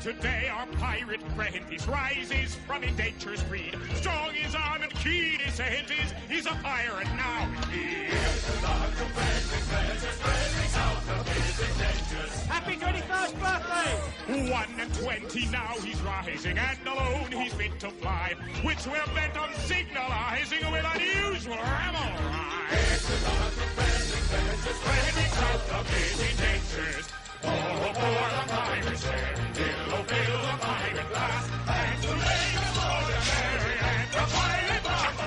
Today our pirate friend, he rises from indenture's breed. Strong his arm and keen his senses, he's a pirate now indeed. Happy 21st birthday! 1 and 20 now he's rising, and alone he's fit to fly, which we're bent on signalizing with unusual revel. Spreading south of his indentures. All aboard the pirate ship, fill the pirate glass, and to make us all the merry and the pirate of the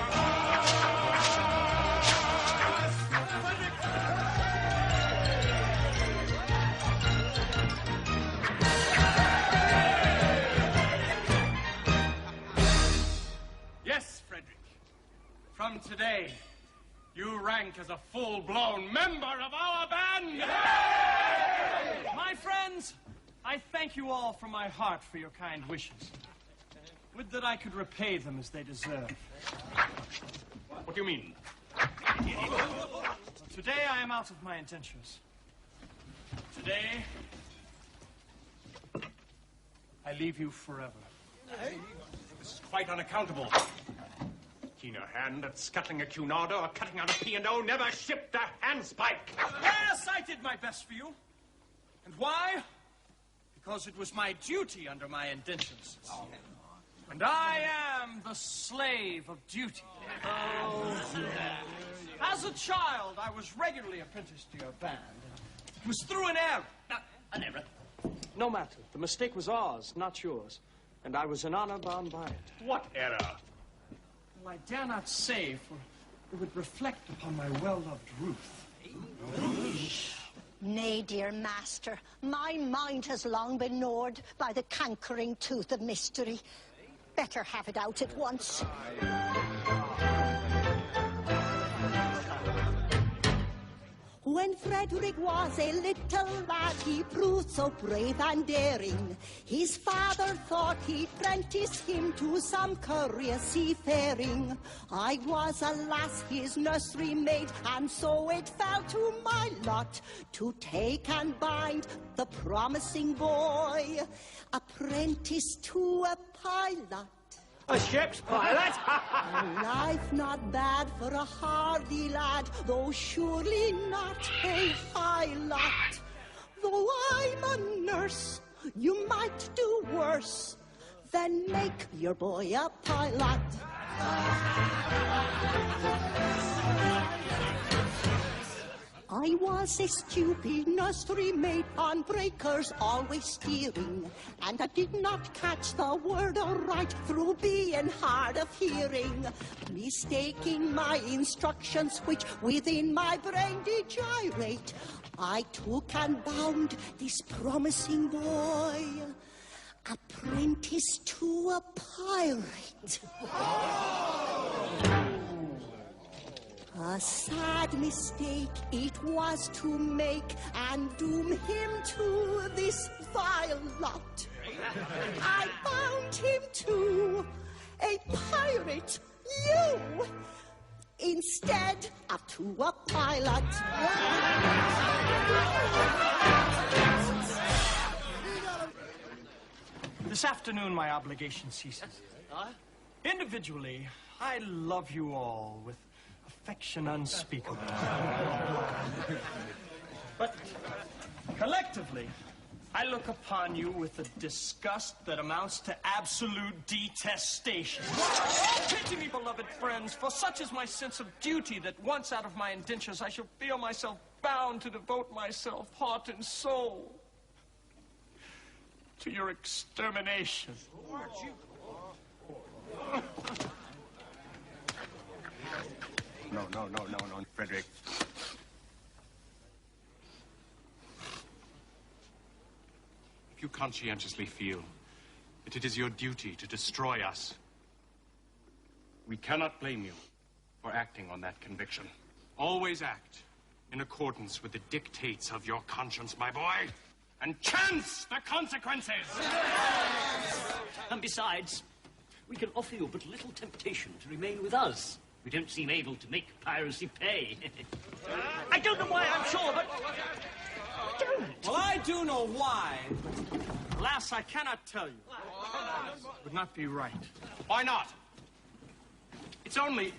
Yes, Frederick. From today, you rank as a full-blown member of our band. My friends, I thank you all from my heart for your kind wishes. Would that I could repay them as they deserve. What do you mean? Today I am out of my indentures. Today, I leave you forever. This is quite unaccountable. Keener hand at scuttling a cunarder or cutting out a P&O never shipped a handspike. Yes, I did my best for you. And why? Because it was my duty under my indentures. And I am the slave of duty. As a child, I was regularly apprenticed to your band. It was through an error. An error? No matter. The mistake was ours, not yours. And I was in honor bound by it. What error? Well, I dare not say, for it would reflect upon my well-loved Ruth. Nay, dear master, my mind has long been gnawed by the cankering tooth of mystery. Better have it out at once. When Frederick was a little lad, he proved so brave and daring. His father thought he'd prentice him to some career seafaring. I was, alas, his nursery maid, and so it fell to my lot to take and bind the promising boy, apprentice to a pilot. A ship's pilot? Life not bad for a hardy lad, though surely not a high lot. Though I'm a nurse, you might do worse than make your boy a pilot. I was a stupid nursery maid on breakers, always steering, and I did not catch the word aright through being hard of hearing, mistaking my instructions, which within my brain did gyrate. I took and bound this promising boy, apprentice to a pirate. A sad mistake it was to make and doom him to this vile lot. I bound him to a pirate, you, instead of to a pilot. This afternoon, my obligation ceases. Individually, I love you all with affection unspeakable. But collectively, I look upon you with a disgust that amounts to absolute detestation. Pity me, beloved friends, for such is my sense of duty that once out of my indentures I shall feel myself bound to devote myself, heart and soul, to your extermination. No, Frederick. If you conscientiously feel that it is your duty to destroy us, we cannot blame you for acting on that conviction. Always act in accordance with the dictates of your conscience, my boy, and chance the consequences! And besides, we can offer you but little temptation to remain with us. We don't seem able to make piracy pay. I don't know why, I'm sure, but... don't. Well, I do know why, but alas, I cannot tell you. It would not be right. Why not? It's only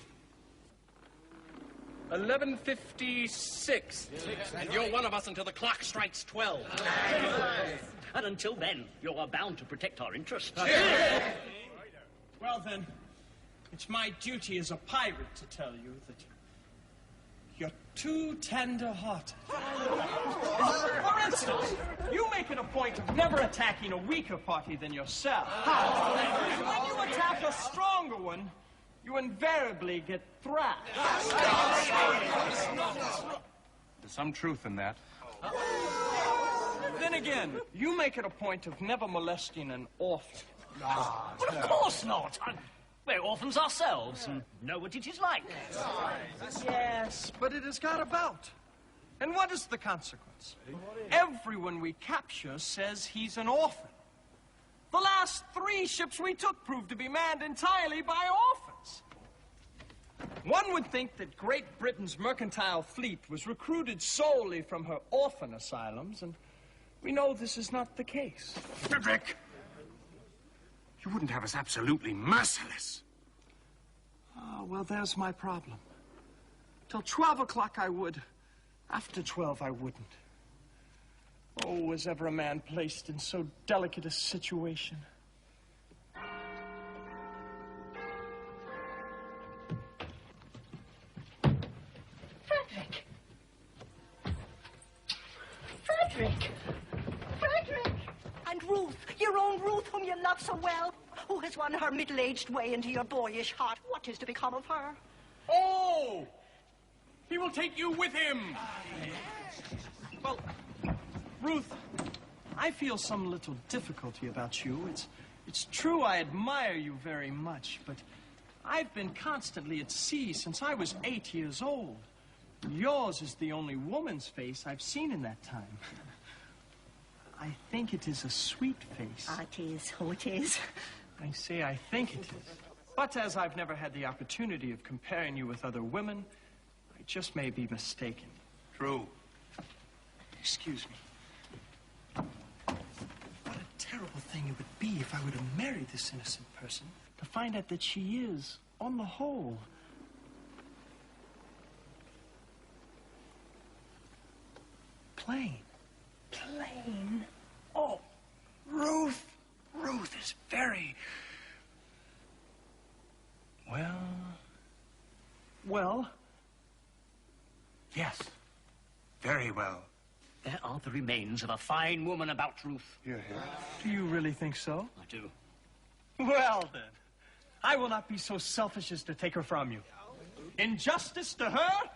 11:56. And you're one of us until the clock strikes 12. And until then, you are bound to protect our interests. Well, then, it's my duty as a pirate to tell you that you're too tender-hearted. For instance, you make it a point of never attacking a weaker party than yourself. And when you attack a stronger one, you invariably get thrashed. There's some truth in that. Then again, you make it a point of never molesting an orphan. Well, of course not. We're orphans ourselves and know what it is like. Yes, but it has got about. And what is the consequence? Everyone we capture says he's an orphan. The last 3 ships we took proved to be manned entirely by orphans. One would think that Great Britain's mercantile fleet was recruited solely from her orphan asylums, and we know this is not the case. Frederick! You wouldn't have us absolutely merciless. Oh, well, there's my problem. Till 12 o'clock I would. After 12 I wouldn't. Oh, was ever a man placed in so delicate a situation? Frederick! Frederick! Frederick! And Ruth, your own Ruth, whom you love so well, who has won her middle-aged way into your boyish heart. What is to become of her? Oh! He will take you with him! Well, Ruth, I feel some little difficulty about you. It's true I admire you very much, but I've been constantly at sea since I was 8 years old. Yours is the only woman's face I've seen in that time. I think it is a sweet face. It is. Oh, it is. I say I think it is. But as I've never had the opportunity of comparing you with other women, I just may be mistaken. True. Excuse me. What a terrible thing it would be if I were to marry this innocent person to find out that she is, on the whole, plain. Plain? Oh, Ruth. Ruth is very... Well, yes, very well. There are the remains of a fine woman about, Ruth. Here, here. Do you really think so? I do. Well, then, I will not be so selfish as to take her from you. In justice to her,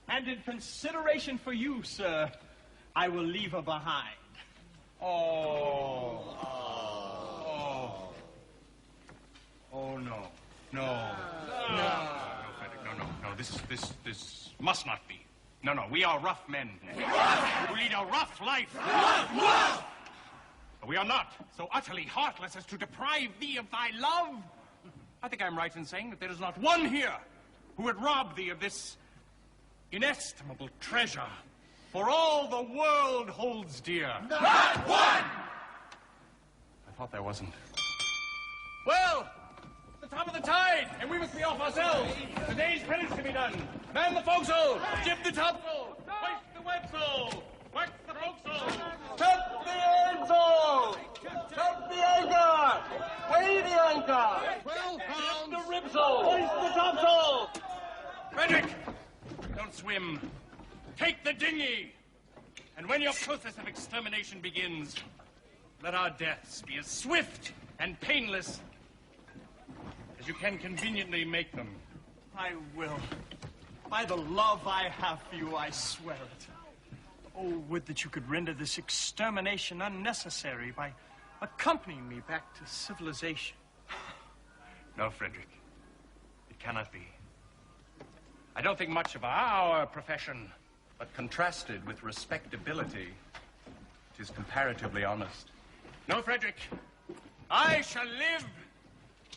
and in consideration for you, sir, I will leave her behind. Oh, no. No, Frederick, no. This must not be. No, we are rough men. We lead a rough life. But we are not so utterly heartless as to deprive thee of thy love. I think I'm right in saying that there is not one here who would rob thee of this inestimable treasure, for all the world holds dear. Not one! I thought there wasn't. Well, the top of the tide, and we must be off ourselves. The day's penance to be done. Man the forecastle, jib the topsail, hoist the websail, wax the forecastle, cut the ainsail, cut the anchor, weigh the anchor, jib the ribsail, hoist the topsail. Frederick, don't swim. Take the dinghy. And when your process of extermination begins, let our deaths be as swift and painless as you can conveniently make them. I will. By the love I have for you, I swear it. Oh, would that you could render this extermination unnecessary by accompanying me back to civilization. No, Frederick. It cannot be. I don't think much of our profession, but contrasted with respectability, it is comparatively honest. No, Frederick. I shall live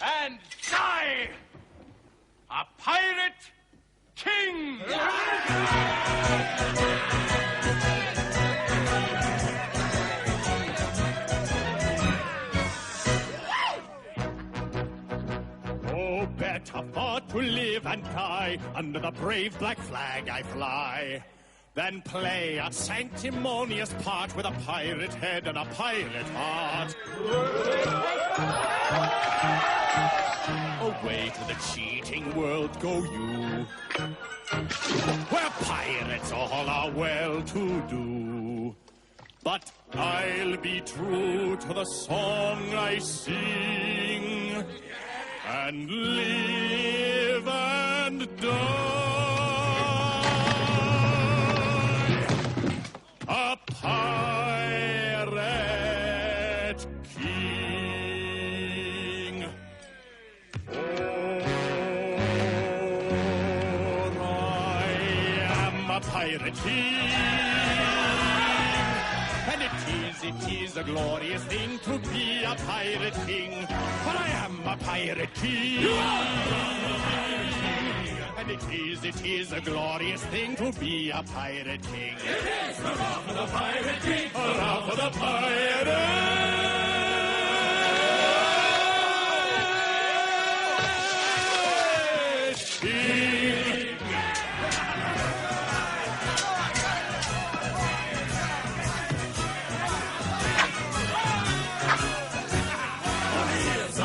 and die a pirate king! Oh, better far to live and die under the brave black flag I fly than play a sanctimonious part with a pirate head and a pirate heart. Away to the cheating world go you, where pirates all are well to do. But I'll be true to the song I sing and live and die a pirate king. For I am a pirate king, and it is a glorious thing to be a pirate king. For I am a pirate king, and it is a glorious thing to be a pirate king. It is hurrah for the pirate king, hurrah for the pirate king.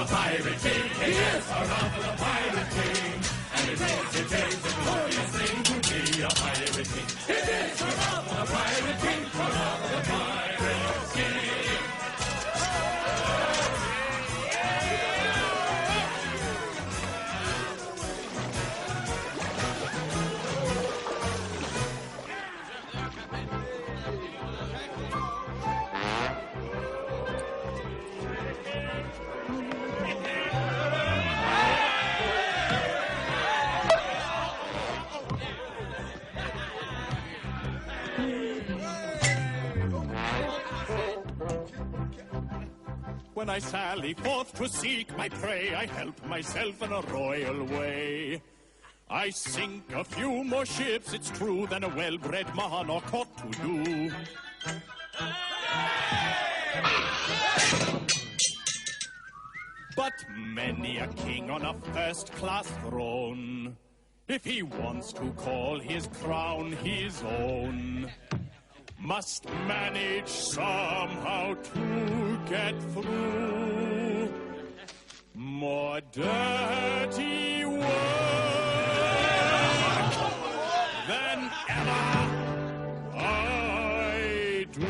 Pirate king, he is hurrah for the pirate king, and it is a glorious thing to be a pirate king. It is hurrah for the pirate king, hurrah for the pirate king. When I sally forth to seek my prey, I help myself in a royal way. I sink a few more ships, it's true, than a well-bred monarch ought to do. But many a king on a first-class throne, if he wants to call his crown his own, must manage somehow to get through more dirty work than ever I do.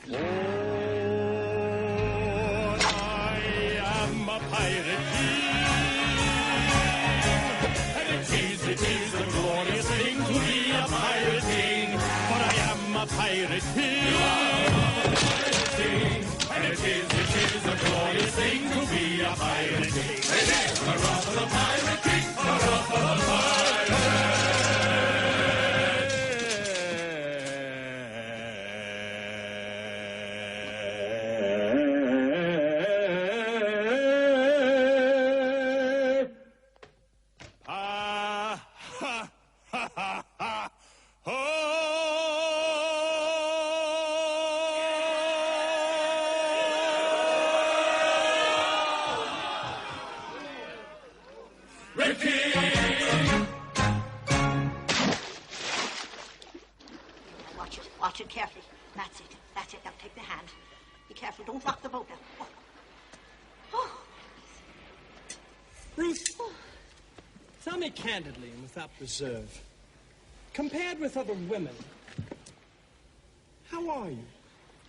For I am a pirate king, and it is a glorious thing to be a pirate king. For I am a pirate king. You are a pirate king, and it is a glorious thing to be a pirate king. It is hurrah for the pirate king, hurrah for the pirate king. Watch it carefully. That's it. That's it. Now take the hand. Be careful. Don't rock the boat now. Oh. Oh. Ruth. Oh. Tell me candidly and without reserve, compared with other women, how are you?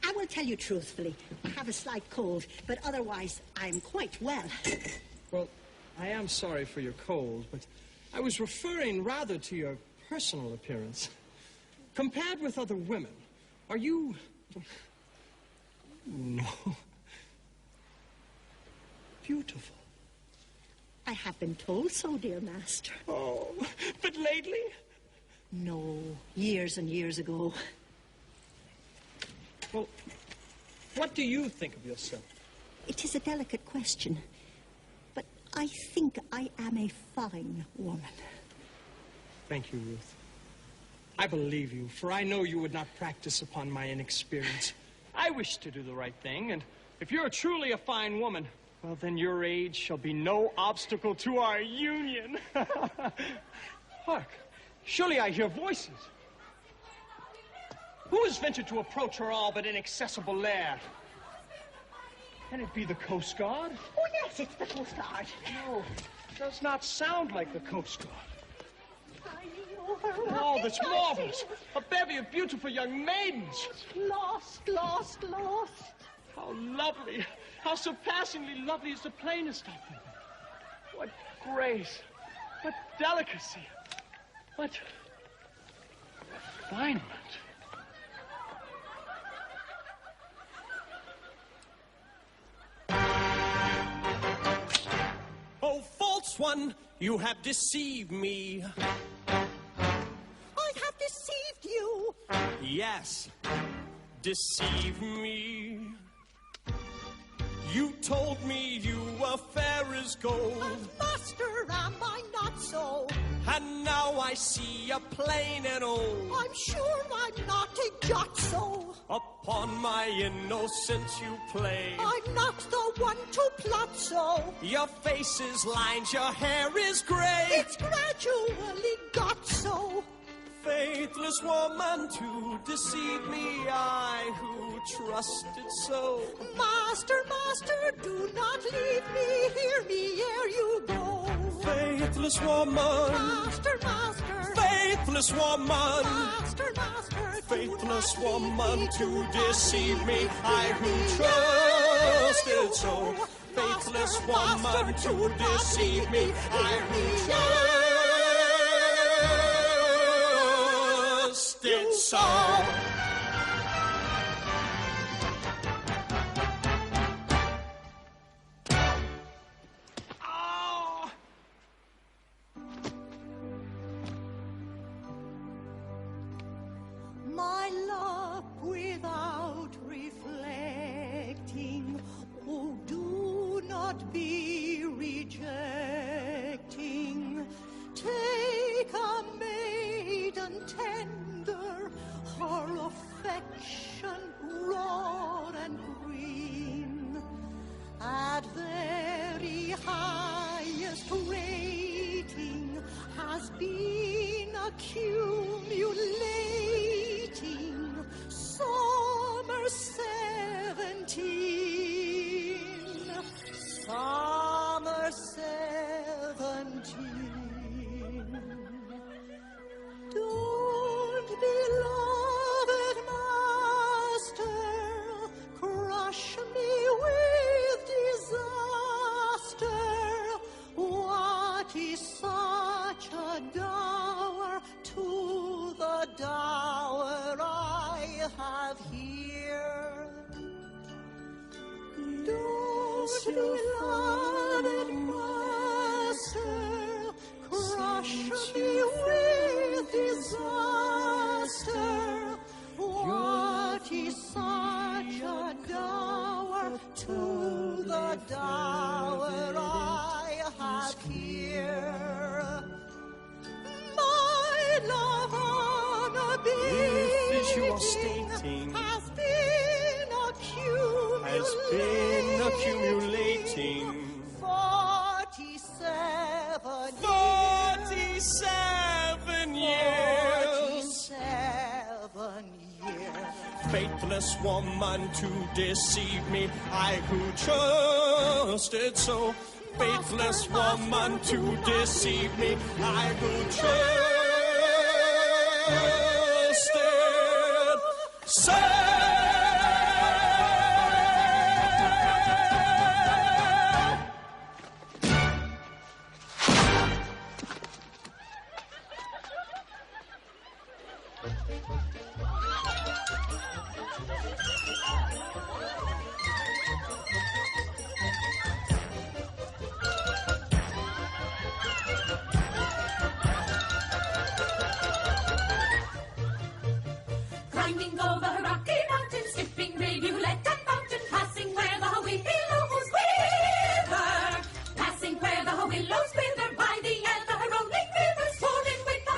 I will tell you truthfully. I have a slight cold, but otherwise I'm quite well. Well, I am sorry for your cold, but I was referring rather to your personal appearance. Compared with other women, are you... No. Beautiful. I have been told so, dear master. Oh, but lately? No, years and years ago. Well, what do you think of yourself? It is a delicate question, but I think I am a fine woman. Thank you, Ruth. I believe you, for I know you would not practice upon my inexperience. I wish to do the right thing, and if you're truly a fine woman, well, then your age shall be no obstacle to our union. Hark, surely I hear voices. Who has ventured to approach her all but inaccessible lair? Can it be the Coast Guard? Oh, yes, it's the Coast Guard. No, it does not sound like the Coast Guard. Oh, that's marvelous. A bevy of beautiful young maidens. Lost, lost, lost. How lovely. How surpassingly lovely is the plainest of them. What grace. What delicacy. What refinement. Oh, false one, you have deceived me. I have deceived you. Yes, deceive me. You told me you were fair as gold, Master, am I not so? and now I see you're plain and old. I'm sure I'm not a jot so. Upon my innocence you play. I'm not the one to plot so. Your face is lines, your hair is gray. It's gradually got so. Faithless woman, to deceive me, I who trusted so. Master, master, do not leave me. Hear me ere you go. Faithless woman, Master, master, faithless woman, master, master, faithless woman, to deceive me, I who trusted so. Faithless woman, to deceive me, I who trusted so. My love without reflecting, oh, do not be rejecting. Take a maiden tender, her rating has been accumulating. Summer 17. Summer 17. Don't, beloved master, crush me with disaster. What is such a dower to the dower I have here? Don't, beloved master, crush me with disaster. What is such a dower to the dower I have here? My love If you are unabating stating has been accumulating 47 years. 47 years. Faithless woman to deceive me, I who trusted so. Faithless woman to deceive me, I who trusted so. Climbing over rocky mountains, skipping rivulet and fountain, passing where the willows wither, passing where the willows wither, by the ever rolling river, swollen with the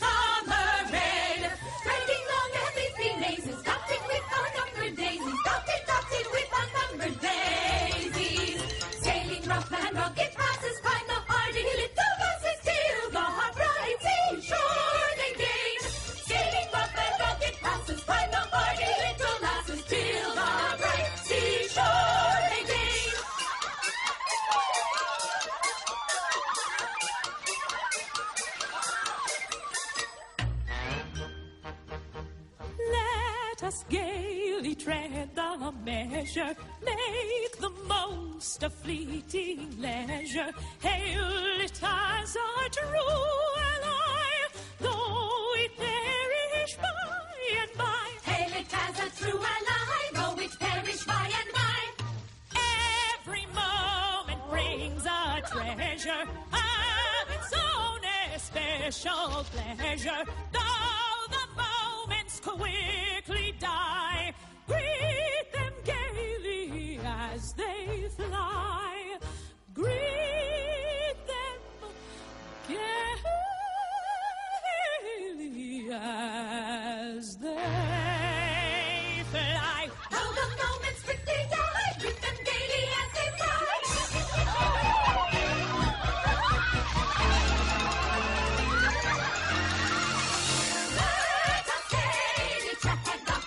summer rain, threading long and leafy mazes, dotted with unnumbered daisies, dotted with unnumbered daisies, sailing rough and rugged passes, climb the hardy little passes till the bright seashore they gain, sailing rough and rugged passes, climb the hardy little lasses till the bright seashore they gain. Let us gaily tread the measure, make the most of fleeting leisure. Hail it as our true ally, though it perish by and by. Hail it as a true ally, though it perish by and by. Every moment brings a treasure of its own especial pleasure. Though the moments quickly die, greet them gaily as they fly. Greet them gaily as they fly. Though the moments quickly die, greet them gaily as they fly. Let us gaily tread the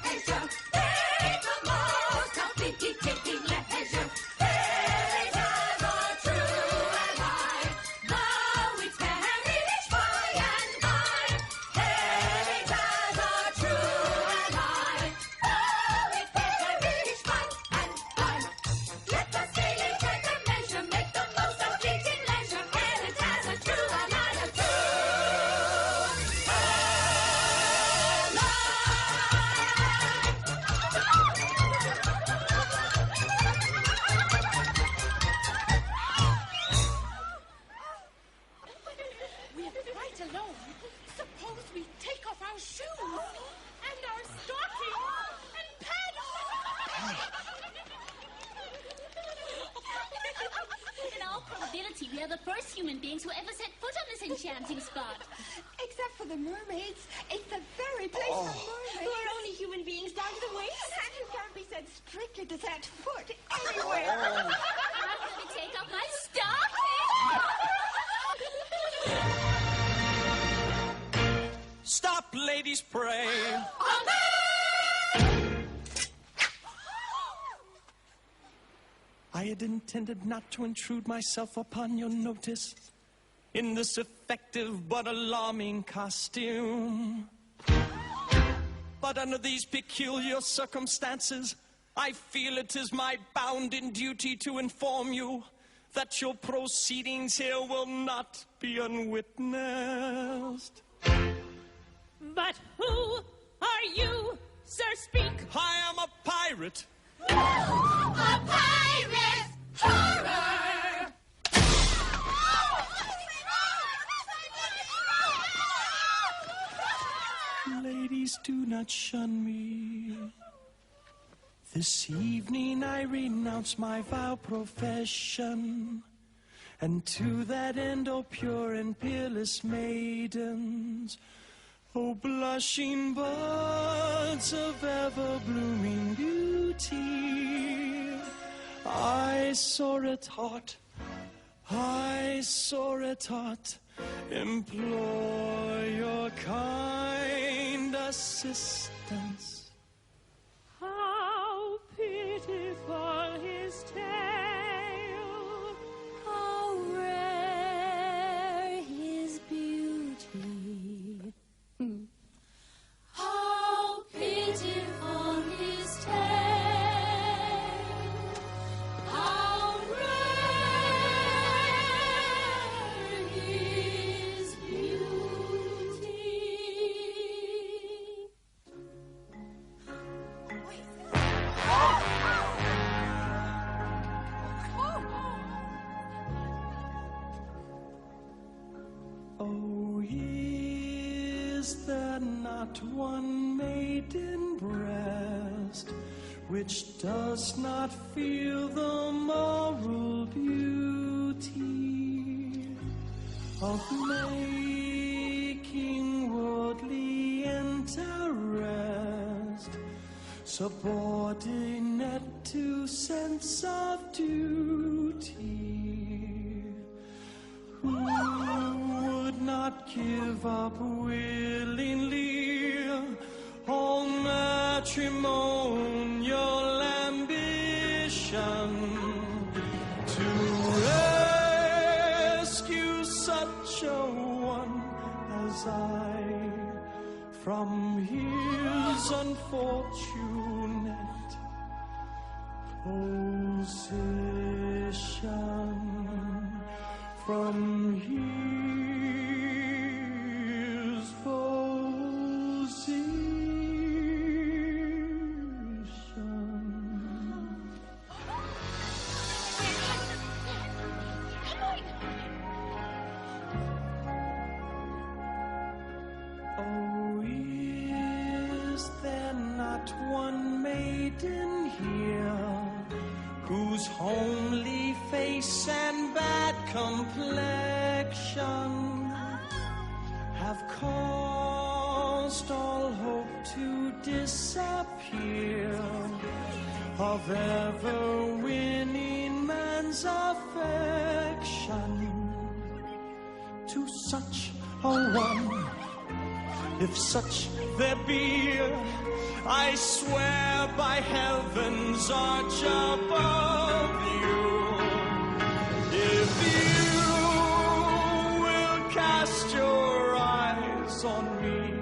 measure, make the most of fleeting leisure. Hail it as a true ally, though it perish by and by. Hail it as a true ally, though it perish by and by. Let us gaily tread the measure, make the most of fleeting leisure. Hail it as a true ally, a true ally. We're quite alone. Suppose we take off our shoes and our stockings and In all probability, we are the first human beings who ever set foot on this enchanting spot. Except for the mermaids. It's the very place for mermaids. We're only human beings down to the waist. And you can't be said strictly to set foot anywhere. I'm going to take off my stockings. stop, ladies, pray. I had intended not to intrude myself upon your notice in this effective but alarming costume. But under these peculiar circumstances, I feel it is my bounden duty to inform you that your proceedings here will not be unwitnessed. But who are you, sir? Speak. I am a pirate. A pirate horror! Ladies, do not shun me. This evening I renounce my vile profession, and to that end, O pure and peerless maidens, O blushing buds of ever-blooming beauty, I soar at heart, implore your kind assistance. How pitiful his tale, How rare his beauty. How pitiful his tale! How rare his beauty! Oh, is there not one maiden breast which does not feel the moral beauty of making worldly interest subordinate to sense of duty? Who would not give up willingly all matrimonial ambition to rescue such a one as I from his unfortunate position? From his position. Oh, is there not one maiden here whose homely face and bad complexion have caused all hope to disappear of ever winning man's affection? To such a one, if such there be, I swear by heaven's arch above you, if you will cast your eyes on me,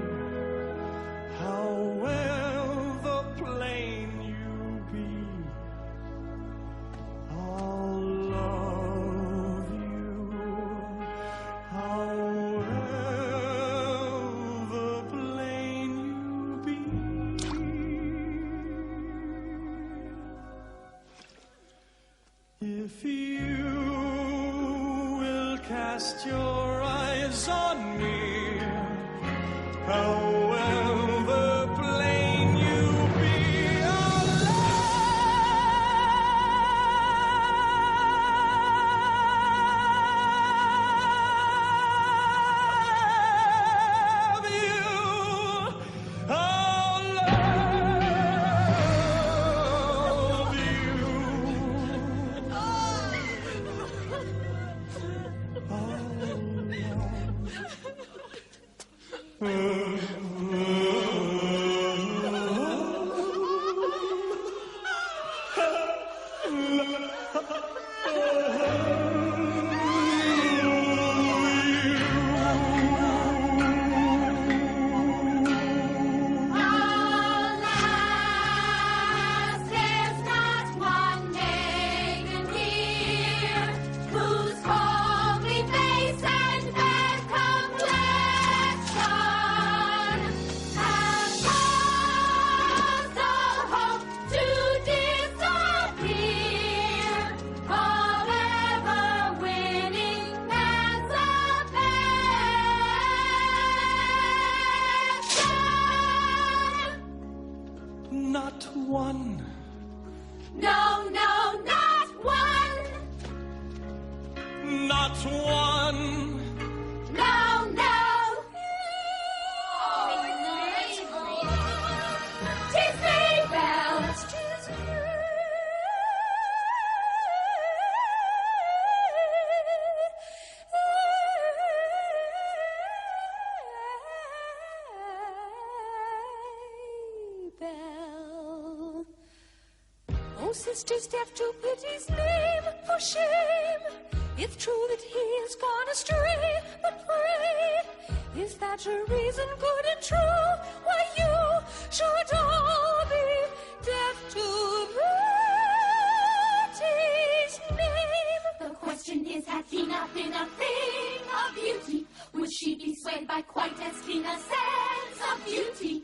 however plain you be, I'll love you, however plain you be. If you will cast your eyes on me, however plain you be, I'll love you, I'll love you. one. No, no, not one. Not one. No, no. Tis me, bells. Tis bell. Oh, sisters deaf to pity's name, for shame. It's true that he has gone astray, but pray, is that a reason good and true why you should all be deaf to pity's name? The question is, had he not been a thing of beauty, would she be swayed by quite as keen a sense of duty?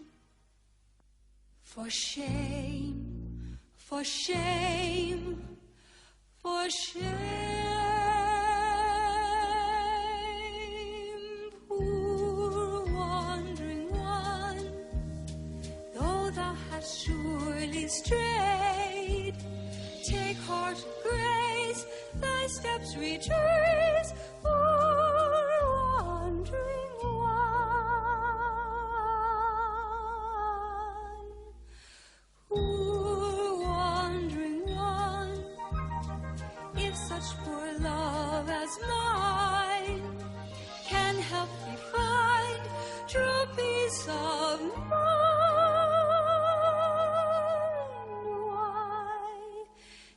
For shame, for shame, for shame. Poor wandering one, though thou hast surely strayed, take heart of grace, thy steps retrace. Poor wandering one, poor wandering one, if such poor love as mine can help thee find true peace of mind, why,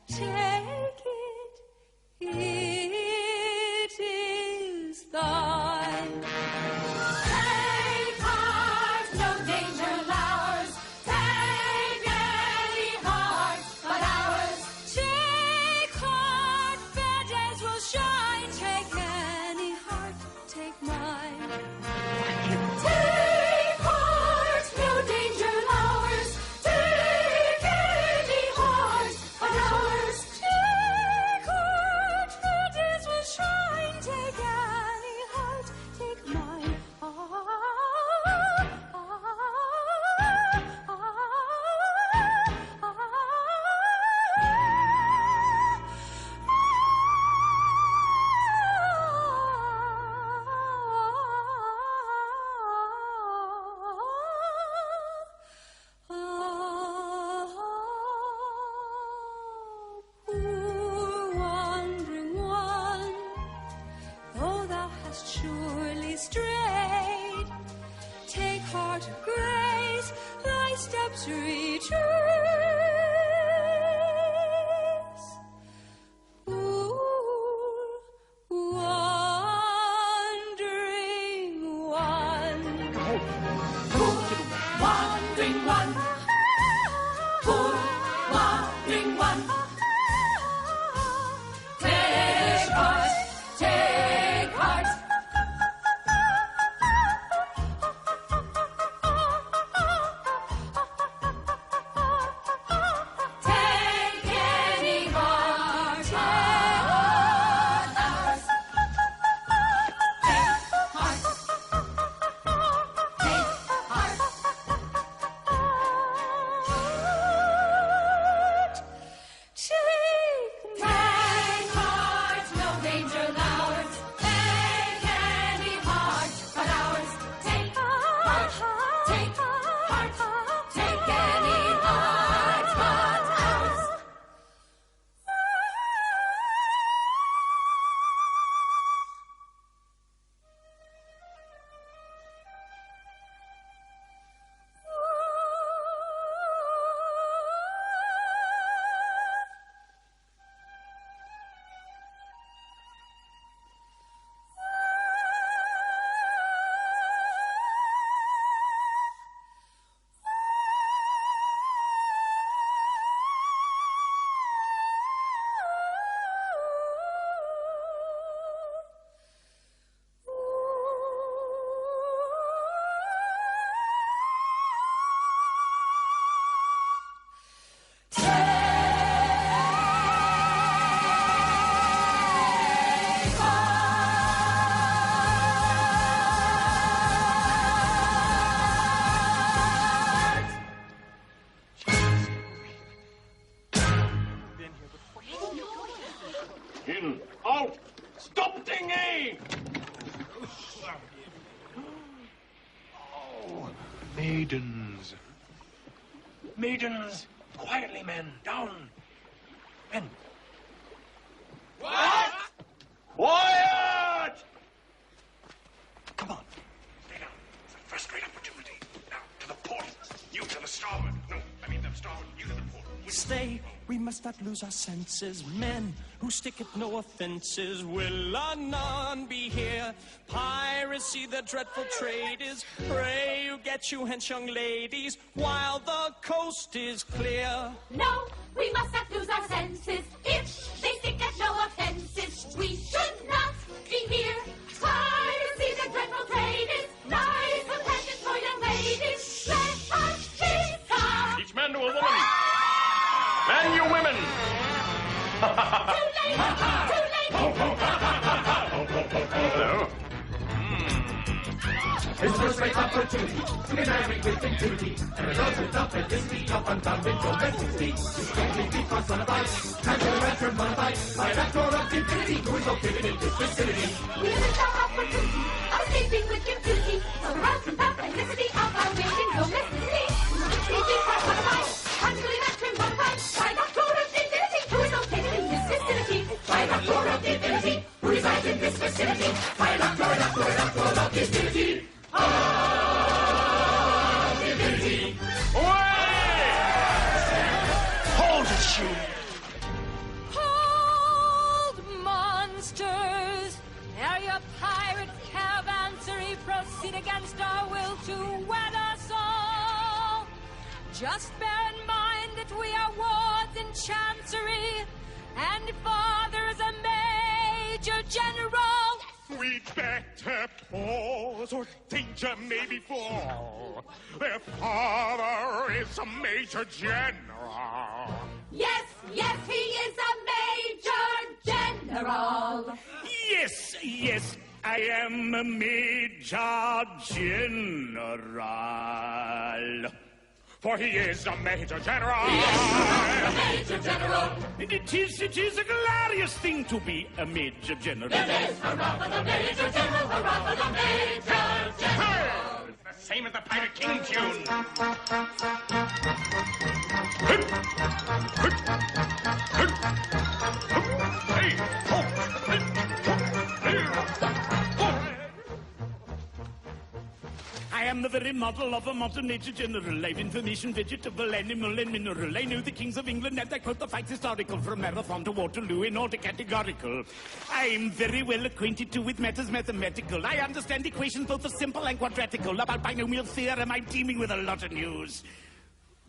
take it, it is thine. Take heart, no danger lowers. Take any heart but ours. Take heart, fair days will shine. Take any heart, take mine. Take heart, no Stop dinghy! Oh, maidens. Maidens! Quietly, men. Down. Men. What? Quiet! Come on. Stay down. It's a first rate opportunity. Now, to the port. You to the starboard. No, I mean the starboard. You to the port. Stay, we must not lose our senses. Men who stick at no offenses will anon be here. Piracy, the dreadful trade is. Pray you get you hence, young ladies, while the coast is clear. No, we must not lose our senses. If they stick at no offenses, we should not be here. Piracy, the dreadful trade is. Nice companions for young ladies. Let us be some. Each man to a woman. And you women! Too late! Too late! Hello. It's first-rate opportunity to get married with activity and result in the felicity of unbounded domesticity. Strictly because on a bike, and to the restaurant on a bike, by that door of infinity, who is located in this vicinity. We miss our opportunity of escaping with impunity. So result in the felicity of our waiting domesticity. Strictly because on a bike, and to the restaurant on a bike, by that door of infinity, who is located in this vicinity. By that door of infinity, who resides in this vicinity. By that door of infinity. Hold it, shoe! Hold, monsters! Ere your pirate caravanserai proceed against our will to wed us all. Just bear in mind that we are wards in chancery, and father is a major general. We'd better pause, or danger may befall. Their father is a major general. Yes, yes, he is a major general. Yes, yes, I am a major general. For he is a major general. He is a major general. And it is a glorious thing to be a major general. It is hurrah for the major general, hurrah for the major general. The same as the Pirate King tune. I am the very model of a modern major general. I've information, vegetable, animal, and mineral. I know the kings of England, and I quote the facts historical from Marathon to Waterloo in order categorical. I'm very well acquainted too with matters mathematical. I understand equations both for simple and quadratical. About binomial theorem, I'm teeming with a lot of news.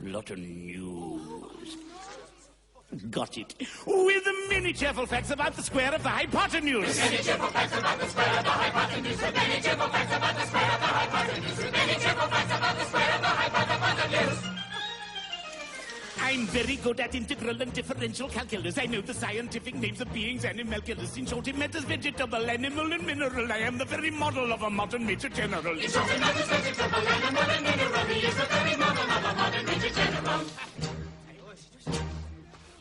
Lot of news. Got it. With many cheerful facts about the square of the hypotenuse. Many cheerful facts about the square of the hypotenuse. Many cheerful facts about the square of the hypotenuse. Many cheerful facts about the square of the hypotenuse. I'm very good at integral and differential calculus. I know the scientific names of beings, animalculous. In short, it matters vegetable, animal, and mineral. I am the very model of a modern major general. In short, it matters vegetable, animal, and mineral. He is the very model of a modern major general.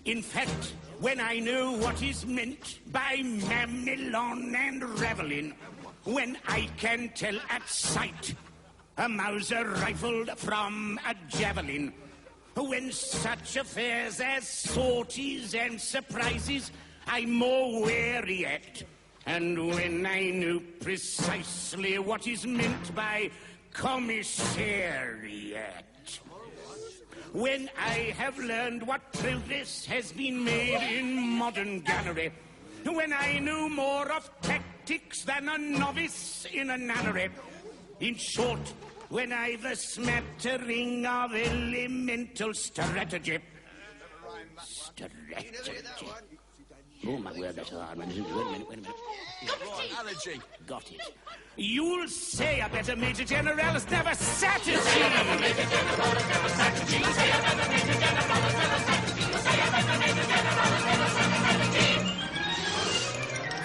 In fact, when I know what is meant by mammillon and ravelin, when I can tell at sight a Mauser rifled from a javelin, when such affairs as sorties and surprises I'm more wary at, and when I know precisely what is meant by commissariat, when I have learned what progress has been made in modern gunnery, when I know more of tactics than a novice in a nunnery, in short, when I've a smattering of elemental strategy. Oh, my word, that's hard. Wait a minute. Allergy. Got it. You'll say a better major general has never sat a seat.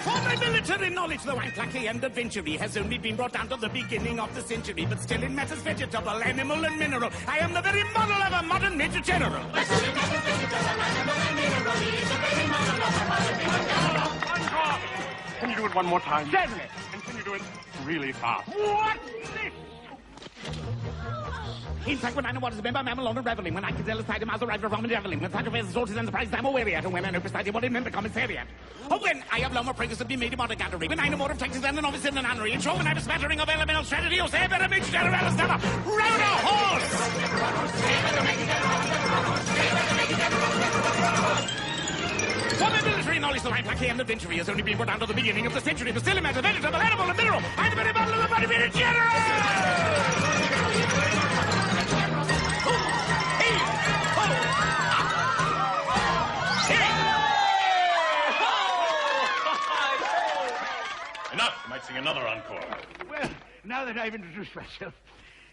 For my military knowledge, though I'm plucky and adventurous, has only been brought down to the beginning of the century, but still in matters vegetable, animal, and mineral, I am the very model of a modern major general. Can you do it one more time? Certainly. And can you do it really fast? What's this? In fact, when I know what is member, I'm alone and reveling. When I can tell the side of mouth arrived from reveling. When such affairs, sources, and surprises, I'm weary at. And when I know precisely what in member commissariat. Oh, when I have long more practice to be made about a gallery. When I know more of Texas than an office in an honorary. And sure, when I have a smattering of elemental strategy, you'll say, better bitch, general, stella, ride a horse! For my military knowledge, the right lucky and adventure has only been brought down to the beginning of the century. But still, a matter, vegetable, animal, and mineral. I'm the very bottle of the body being a general! Enough. You might sing another encore. Well, now that I've introduced myself,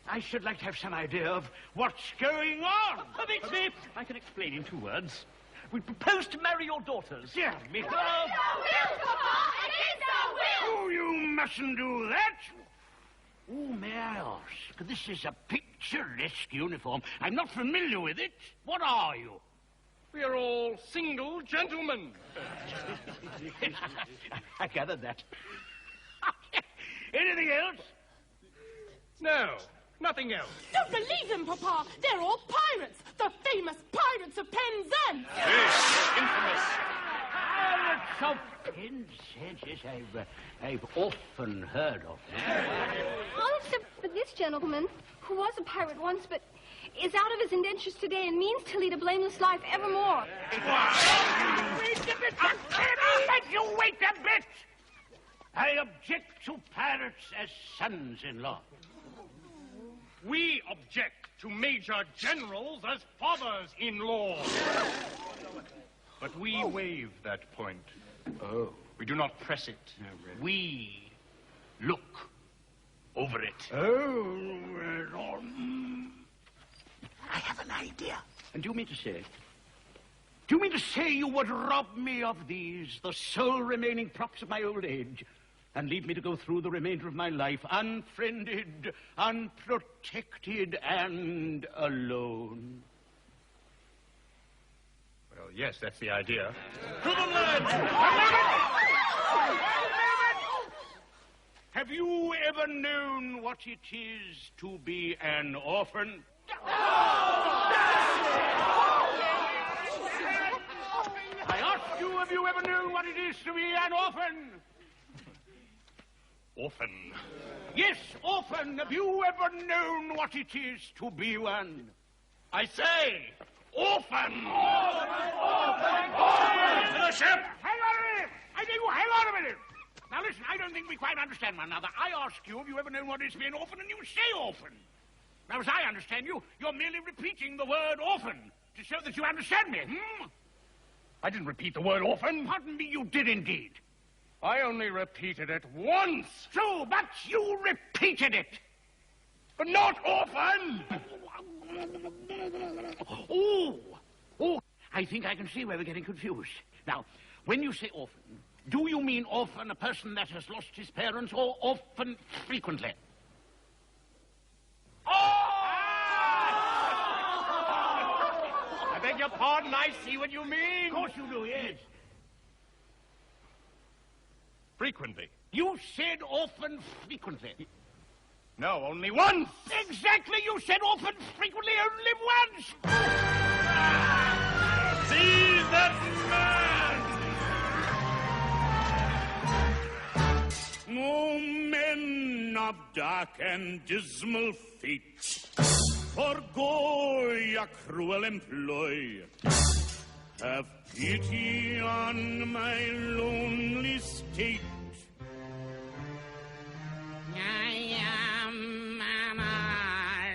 I should like to have some idea of what's going on. Permit me. I can explain in 2 words. We propose to marry your daughters. Dear me. Against our will, Papa! Against our will! Oh, you mustn't do that. Oh, may I ask? This is a picturesque uniform. I'm not familiar with it. What are you? We are all single gentlemen. I gathered that. Anything else? No, nothing else. Don't believe them, Papa. They're all pirates. The famous Pirates of Penzance. Yes, infamous. Pirates of Penzance. Yes, I've often heard of them. All except for this gentleman, who was a pirate once, but is out of his indentures today and means to lead a blameless life evermore. Wait a bit. I'll let you wait a bit. I object to pirates as sons-in-law. We object to major generals as fathers-in-law. But we waive that point. Oh. We do not press it. We look over it. Oh, I have an idea. And do you mean to say you would rob me of these, the sole remaining props of my old age, and leave me to go through the remainder of my life unfriended, unprotected, and alone? Well, yes, that's the idea. To the land! Have you ever known what it is to be an orphan? I ask you, have you ever known what it is to be an orphan? Orphan. Yes, orphan. Have you ever known what it is to be one? I say, orphan! To the ship! Hang on a minute! I tell you, hang on a minute! Now listen, I don't think we quite understand one another. I ask you, have you ever known what it is to be an orphan, and you say orphan. Now, as I understand you, you're merely repeating the word orphan to show that you understand me, I didn't repeat the word orphan. Pardon me, you did indeed. I only repeated it once. True, but you repeated it. But not orphan! Oh, I think I can see where we're getting confused. Now, when you say orphan, do you mean orphan, a person that has lost his parents, or orphan frequently? I beg your pardon, I see what you mean. Of course you do, yes. Frequently. You said orphan frequently. No, only once. Exactly, you said orphan frequently only once. Seize that man! O men of dark and dismal fate, forgo your cruel employ. Have pity on my lonely state. I am an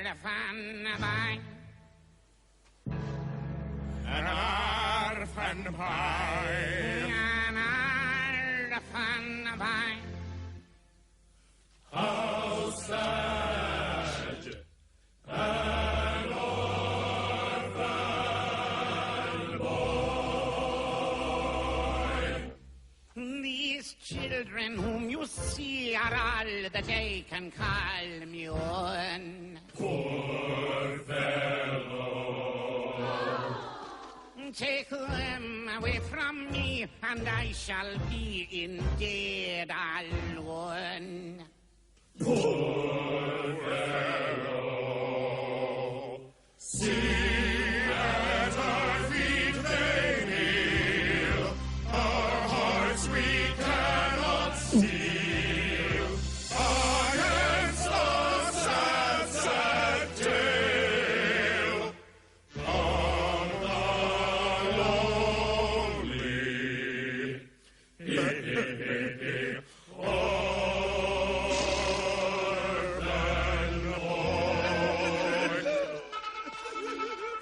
orphan by. An orphan pie. An orphan by. How sad an orphan boy. These children whom you see are all that I can call me own. Poor fellow. Take them away from me, and I shall be indeed alone. Poor fellow, see at our feet they kneel, our hearts we cannot steal, against the sad, sad tale of the lonely.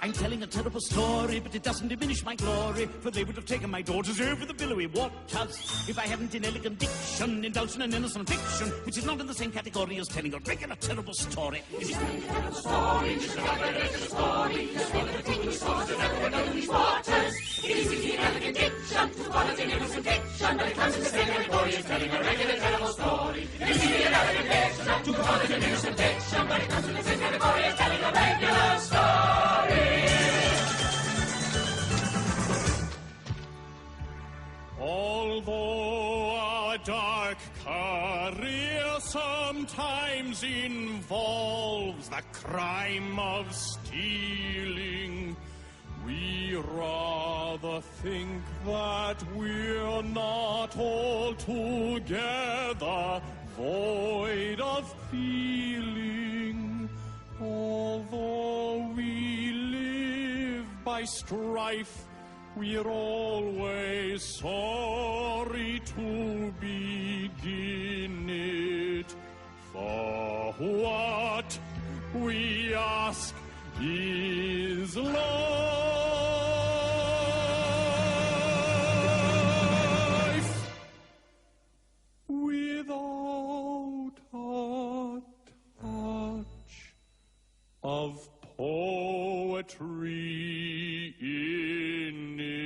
I'm telling a terrible story, but it doesn't diminish my glory, for they would have taken my daughters over the billowy waters if I hadn't in elegant diction indulged in an innocent fiction, which is not in the same category as telling a regular terrible story. It is a terrible story, just another regular story, just one of the ticklish stories that ever went over these waters. It is indeed elegant diction to call it an innocent fiction, but it comes in the same category as telling a regular terrible story. It is indeed elegant diction to call it an innocent fiction, but it comes in the same category as telling a regular story. Although our dark career sometimes involves the crime of stealing, we rather think that we're not altogether void of feeling. Although we live by strife, we're always sorry to begin it. For what we ask is life without a touch of poetry in it.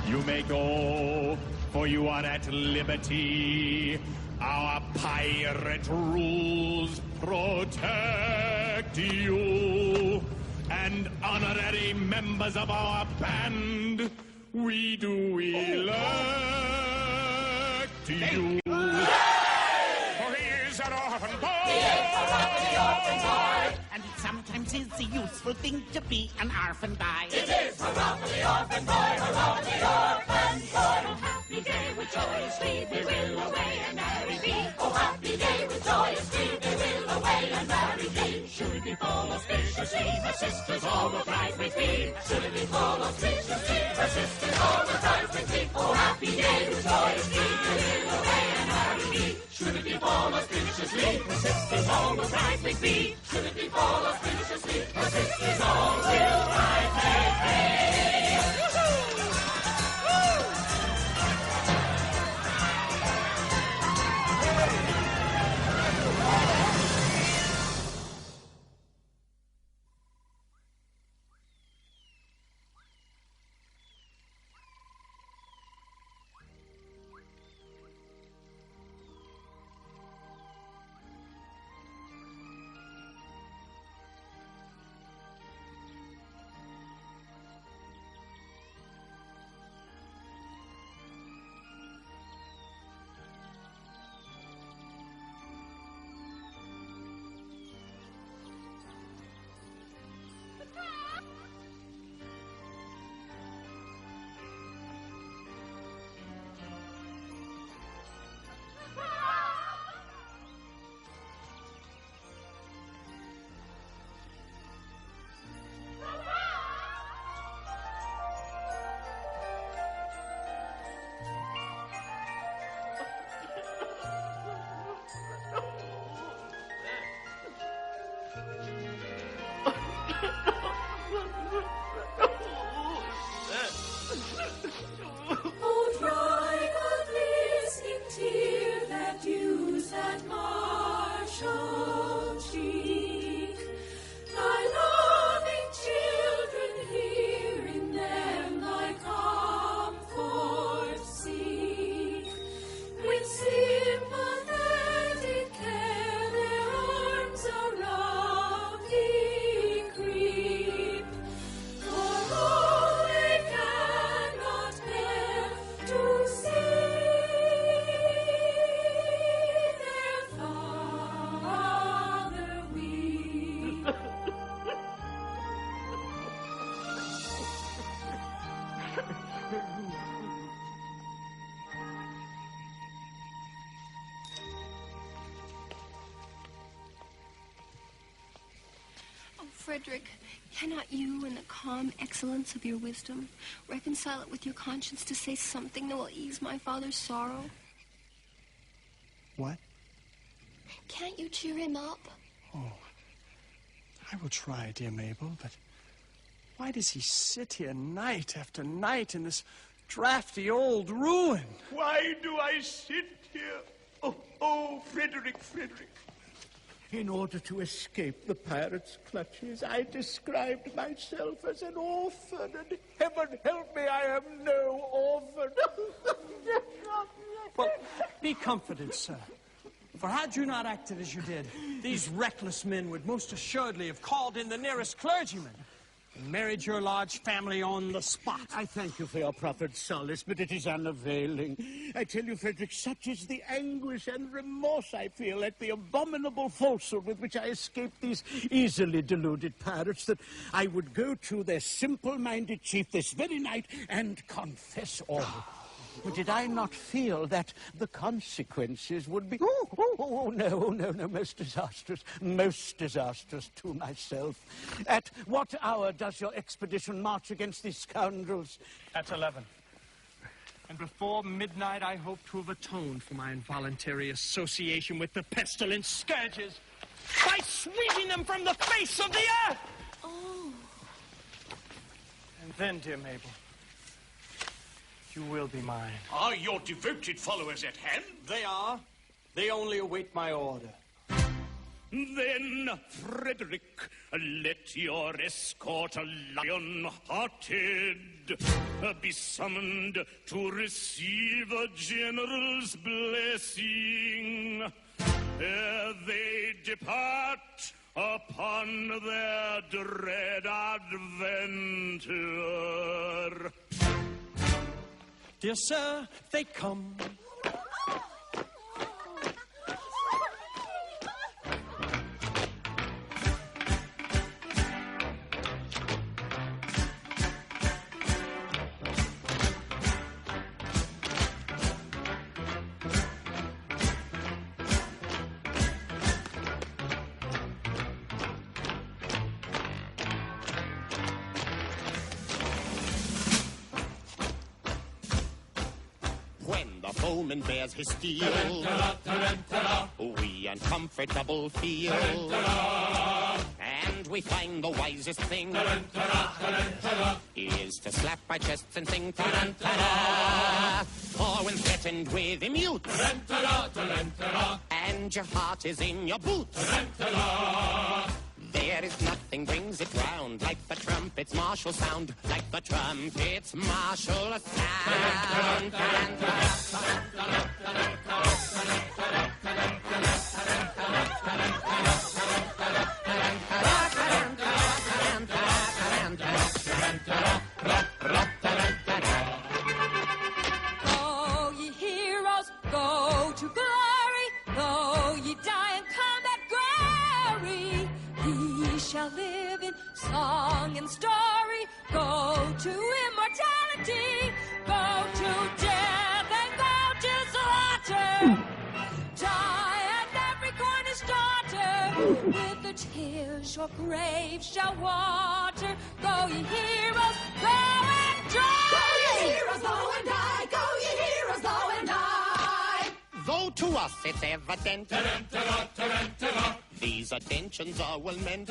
You may go, for you are at liberty. Our pirate rules protect you. And honorary members of our band, we do elect you. For he is an orphan boy. He is an orphan boy. And it sometimes is a useful thing to be an orphan boy. It is hurrah for the orphan boy, hurrah for the orphan boy. Oh, happy day with joyous speed, we will away and marry thee. Oh, happy day with joyous speed, we will away and marry thee. Should it befall auspiciously, her sisters all will thrive with thee. Should it befall auspiciously, her sisters all will thrive with thee. Oh, happy day with joyous speed, we will away and marry thee. Should it befall auspiciously, her sisters all will thrive with thee. Should it befall auspiciously, her sisters all will thrive with thee. Frederick, cannot you, in the calm excellence of your wisdom, reconcile it with your conscience to say something that will ease my father's sorrow? What? Can't you cheer him up? Oh, I will try, dear Mabel, but why does he sit here night after night in this drafty old ruin? Why do I sit here? Oh, Frederick. In order to escape the pirates' clutches, I described myself as an orphan, and heaven help me, I am no orphan. Well, be comforted, sir. For had you not acted as you did, these reckless men would most assuredly have called in the nearest clergyman and married your large family on the spot. I thank you for your proffered solace, but it is unavailing. I tell you, Frederick, such is the anguish and remorse I feel at the abominable falsehood with which I escaped these easily deluded pirates that I would go to their simple-minded chief this very night and confess all. But did I not feel that the consequences would be... No, most disastrous to myself. At what hour does your expedition march against these scoundrels? At 11. And before midnight, I hope to have atoned for my involuntary association with the pestilent scourges by sweeping them from the face of the earth! Oh. And then, dear Mabel, you will be mine. Are your devoted followers at hand? They are. They only await my order. Then, Frederick, let your escort, lion-hearted, be summoned to receive a general's blessing ere they depart upon their dread adventure. Dear sir, they come. Foeman bears his steel, we uncomfortable feel, and we find the wisest thing is to slap our chests and sing tarantara. For when threatened with immutes, and your heart is in your boots, there is nothing brings it round like the trumpet's martial sound, like the trumpet's martial sound. Go, ye heroes, go to glory. Go, ye die in combat glory. Ye shall live in song and story. Go to immortality. Go to death and go to slaughter. Die at every corner's daughter. With the tears your grave shall water. Go, ye heroes, go and die. Go, ye heroes, go and die. Go, ye heroes, go and die. Though to us it's evident these attentions are well meant,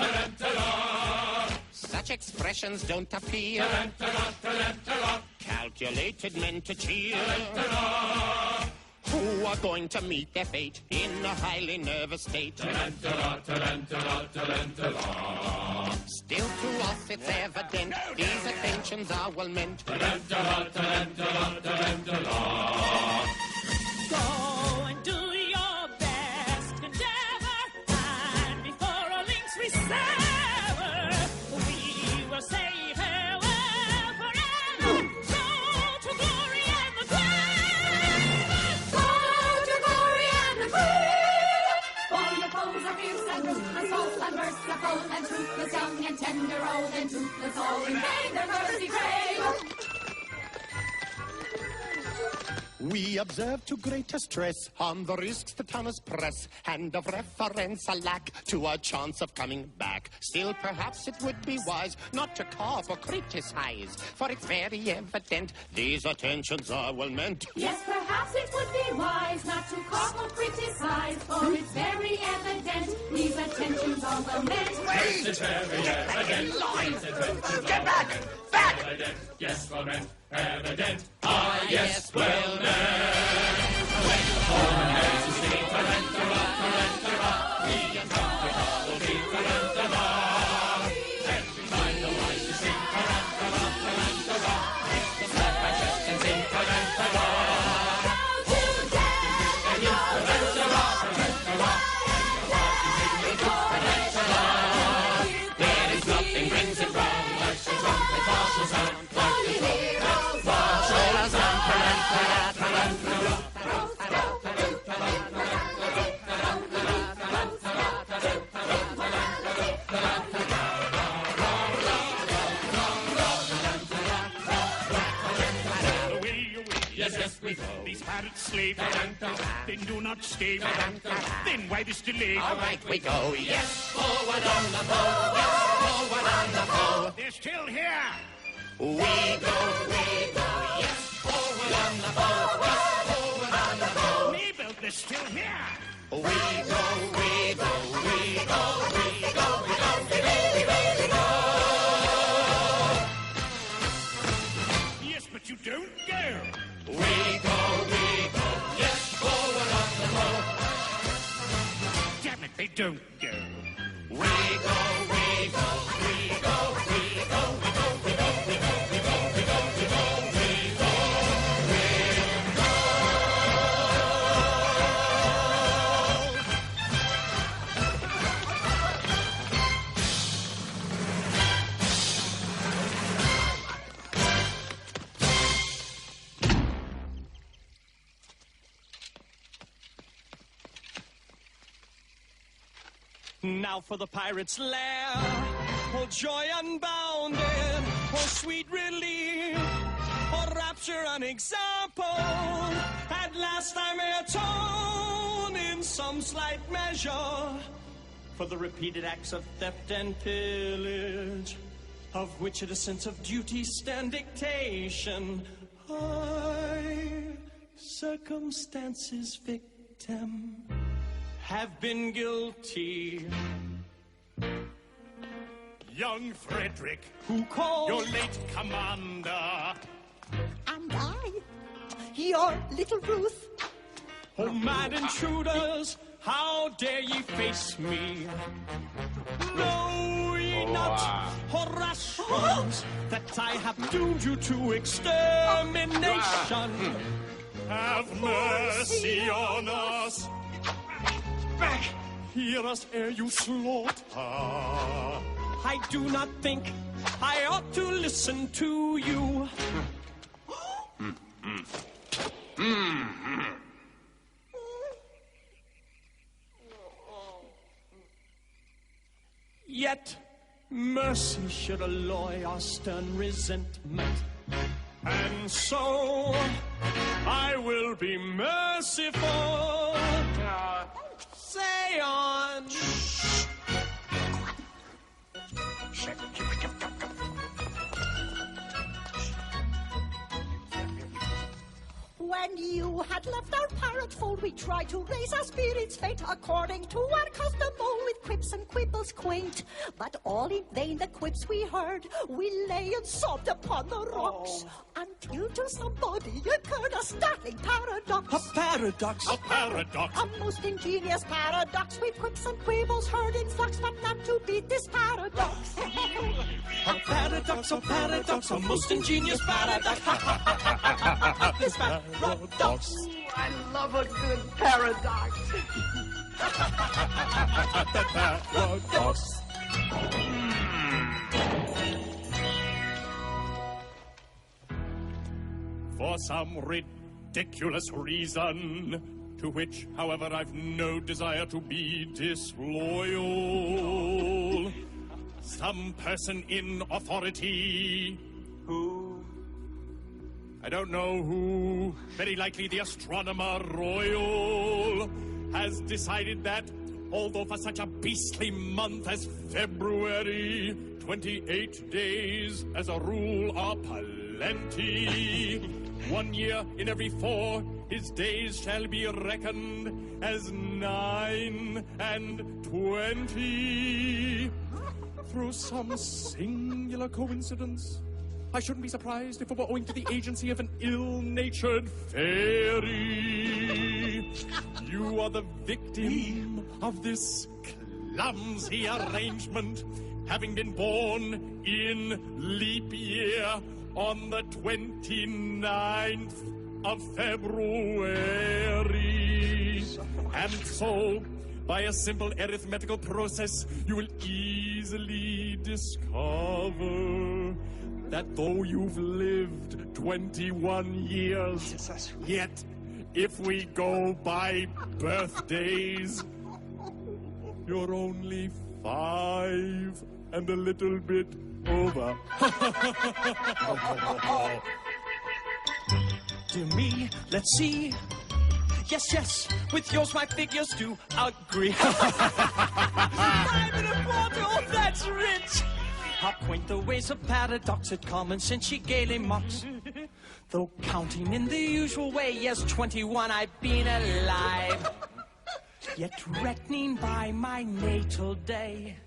such expressions don't appear calculated men to cheer, who are going to meet their fate in a highly nervous state. Still to us it's evident these attentions are well meant. Go and do your best endeavor, and before our links we sever, we will say farewell forever. Go to glory and the grave. Go to glory and the grave. For your foes are fierce and ruthless, false and merciful, and truthless, young and tender, old and toothless, all in vain their mercy crave. We observe to greater stress on the risks the towns press, and of reference a lack to a chance of coming back. Still, perhaps it would be wise not to cough or criticize, for it's very evident these attentions are well meant. Yes, perhaps it would be wise not to cough or criticize, for it's very evident these attentions are well meant. Wait! It's very evident. Get back! Back! Evident, yes, well meant. Evident, ah, yes, well meant. When the foreman has to sing, tarantara, tarantara, the uncomfortable be tarantara. And we find the wise to sing, tarantara, tarantara. The slap my chest and sing, tarantara. And you, tarantara, tarantara. And your heart is in the tarantara. There is nothing brings it round like the trumpet martial sound. These pirates slave, then do not stay. Then why this delay? All right, we go, yes, forward on the bow, yes, forward on the bow. They're still here. We go, yes, forward on the bow, yes, forward on the bow. Mabel, they're still here. We go, we go, we go, we go, we go, we go. Yes, but you don't go. We go, yes, forward on the bow. Damn it, they don't go. We go, we go, we go, we go, we go, we go, we go, we go, we go, we go, we go, we go. Now for the pirate's lair, oh joy unbounded, oh sweet relief, oh rapture unexampled. At last I may atone in some slight measure for the repeated acts of theft and pillage, of which at a sense of duty stand dictation. I, circumstances victim, have been guilty. Young Frederick, who called your late commander, and I, your little Ruth. Oh, mad intruders, how dare ye face me? Know ye not, Horatians, that I have doomed you to extermination? Have mercy on us. Back! Hear us ere you slaughter. I do not think I ought to listen to you. Yet mercy should alloy our stern resentment. And so I will be merciful. Say on. When you had left our pirate fold, we tried to raise our spirits' fate according to our custom, all with quips and quibbles quaint. But all in vain the quips we heard, we lay and sobbed upon the rocks, until to somebody occurred a startling paradox. A paradox. A paradox. A most ingenious paradox, with quips and quibbles heard in flux, but none to beat this paradox. A paradox, a paradox, a most ingenious paradox. This paradox. I love a good paradox. Paradox. For some ridiculous reason, to which, however, I've no desire to be disloyal, some person in authority, who I don't know who, very likely the astronomer royal, has decided that, although for such a beastly month as February, 28 days as a rule are plenty. 1 year in every 4, his days shall be reckoned as 9 and 20. Through some singular coincidence, I shouldn't be surprised if it were owing to the agency of an ill-natured fairy. You are the victim of this clumsy arrangement, having been born in leap year on the 29th of February. And so, by a simple arithmetical process, you will easily discover that though you've lived 21 years, yet if we go by birthdays, you're only 5 and a little bit over. Dear me, let's see. Yes, with yours my figures do agree. 5 and a quarter, oh, that's rich. How quaint the ways of paradox, at common sense she gaily mocks. Though counting in the usual way, yes, 21 I've been alive. Yet reckoning by my natal day,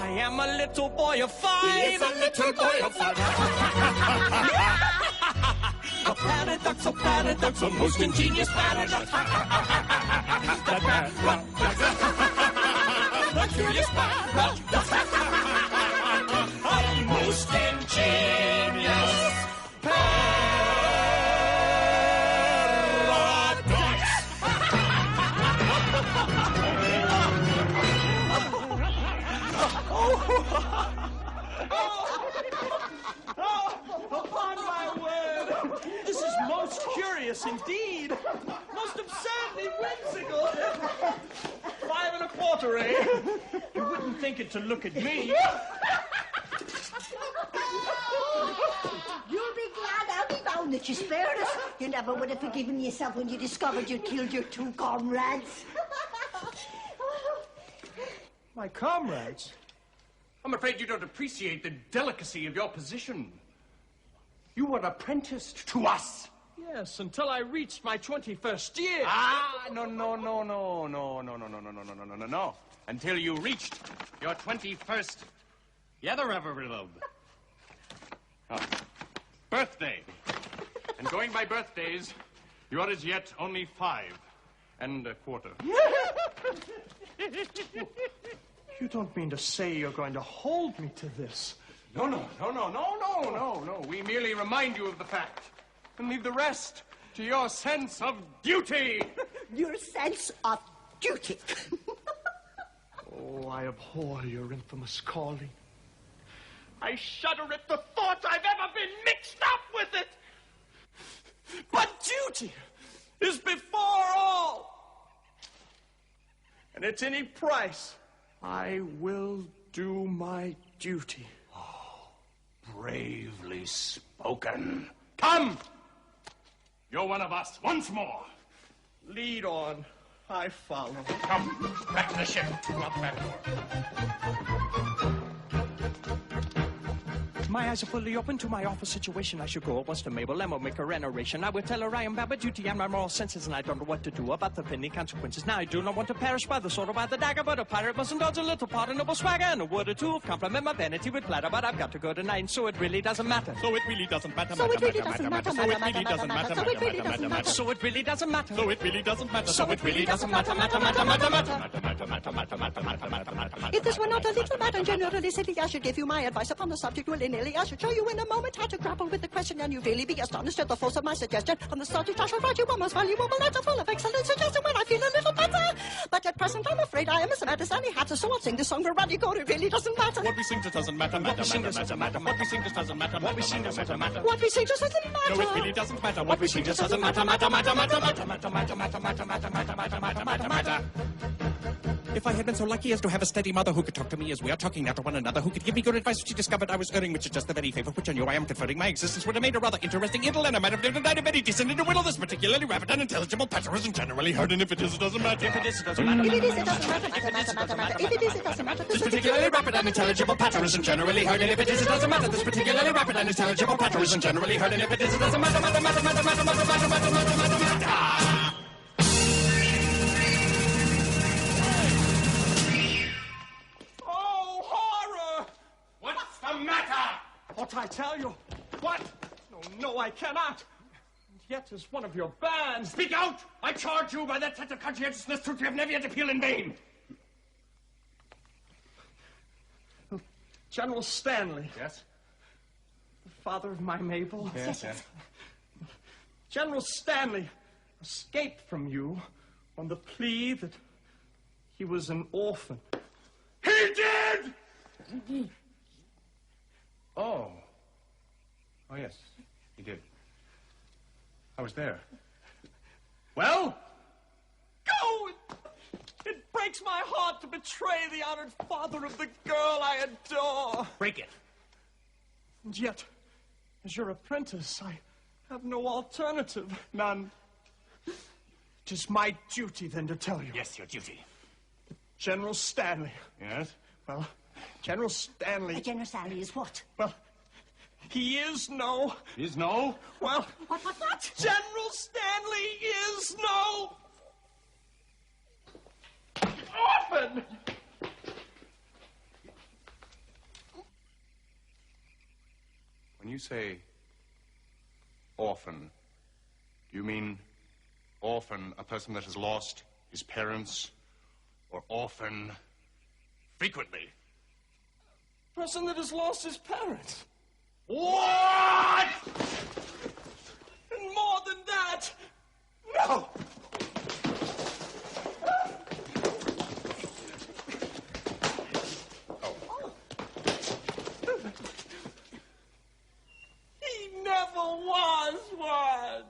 I am a little boy of 5. He is a little boy of 5. A paradox, a most ingenious paradox. A curious paradox. A most ingenious Upon my word, this is most curious indeed. Most absurdly whimsical. 5 and a quarter, eh? You wouldn't think it to look at me. You'll be glad I'll be bound that you spared us. You never would have forgiven yourself when you discovered you'd killed your 2 comrades. My comrades? I'm afraid you don't appreciate the delicacy of your position. You were apprenticed to us. Yes, until I reached my 21st year. No. Until you reached your 21st birthday. And going by birthdays, you are as yet only 5 and a quarter. You don't mean to say you're going to hold me to this? No. We merely remind you of the fact and leave the rest to your sense of duty. Your sense of duty. Oh, I abhor your infamous calling. I shudder at the thought I've ever been mixed up with it. But duty is before all. And at any price, I will do my duty. Bravely spoken. Come! You're one of us once more. Lead on. I follow. Come, back to the ship. Out the back door. My eyes are fully open to my awful situation. I should go at once to Mabel and will make her narration. I will tell her I am bound by duty and my moral senses, and I don't know what to do about the pending consequences. Now I do not want to perish by the sword or by the dagger, but a pirate must indulge a little part in noble swagger and a word or two of compliment my vanity with flatter. But I've got to go tonight, and so it really doesn't matter. So it really doesn't matter. So it really doesn't matter. So it really doesn't matter. So it really doesn't matter. So it really doesn't matter. So it really doesn't matter. So it really doesn't matter. If this were not a little matter, and generally silly, I should give you my advice upon the subject willy-nilly. I should show you in a moment how to grapple with the question, and you'd really be astonished at the force of my suggestion. On the subject, I shall write you a most valuable letter full of excellent suggestion when I feel a little better. But at present, I'm afraid I am as mad as any hatter, so I'll sing this song for Roddy Gore. It really doesn't matter. What we sing just doesn't matter. What we sing just doesn't matter. What we sing just doesn't matter. What we sing just doesn't matter. What we sing just doesn't matter. No, it really doesn't matter. What we sing just doesn't matter. If I had been so lucky as to have a steady mother who could talk to me as we are talking now to one another, who could give me good advice when she discovered I was erring, which is just the very favor which I knew I am conferring, my existence would have made a rather interesting idyll, and I might have lived a night of very decent individual. This particularly rapid, unintelligible patter isn't generally heard, and if it is, it doesn't matter. If it is, it doesn't matter. If it is, it doesn't matter. If it is, it doesn't matter. This particularly rapid, unintelligible patter isn't generally heard, and if it is, it doesn't matter. This particularly rapid, unintelligible patter isn't generally heard, and if it is, it doesn't matter. Oh, horror! What's the matter? What I tell you? What? No, I cannot. And yet, as one of your bands... Speak out! I charge you by that sense of conscientiousness truth you have never yet appealed in vain. General Stanley. Yes? The father of my Mabel. Yes. General Stanley escaped from you on the plea that he was an orphan. He did! Oh, yes, he did. I was there. Well? Go! It breaks my heart to betray the honored father of the girl I adore. Break it. And yet, as your apprentice, I have no alternative. None. It is my duty, then, to tell you. Yes, your duty. General Stanley. Yes? Well, General Stanley... General Stanley is what? Well, he is no... Is no? Well... What? General Stanley is no... orphan! When you say orphan, do you mean orphan, a person that has lost his parents, or orphan frequently? Person that has lost his parents. What? And more than that, no! He never was one.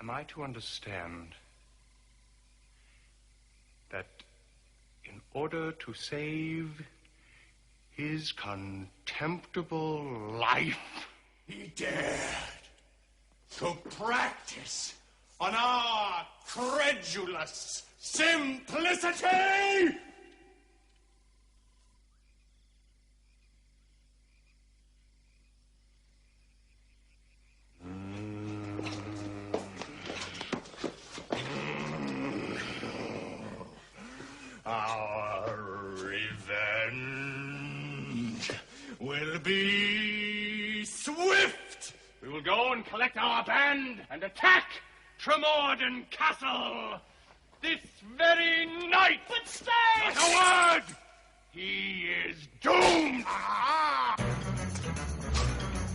Am I to understand that in order to save his contemptible life, he dared to practice on our credulous simplicity? Our revenge will be swift. We will go and collect our band and attack Tremorden Castle this very night. But stay! Not a word! He is doomed!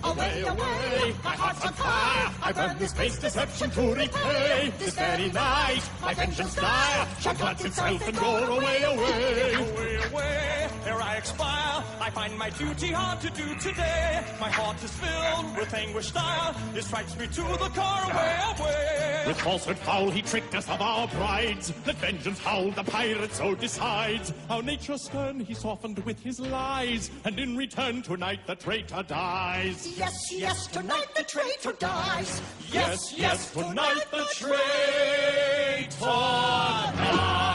Away, away, my heart's on fire. I burn this base deception to repay. This very night, my vengeance dire shall cut itself and go away, away. Away, away, ere I expire, I find my duty hard to do today. My heart is filled with anguish dire, it strikes me to the core, away, away. With falsehood foul he tricked us of our brides. Let vengeance howl, the pirate so decides. Our nature stern he softened with his lies, and in return tonight the traitor dies. Yes, yes, tonight the traitor dies. Yes, yes, tonight the traitor dies.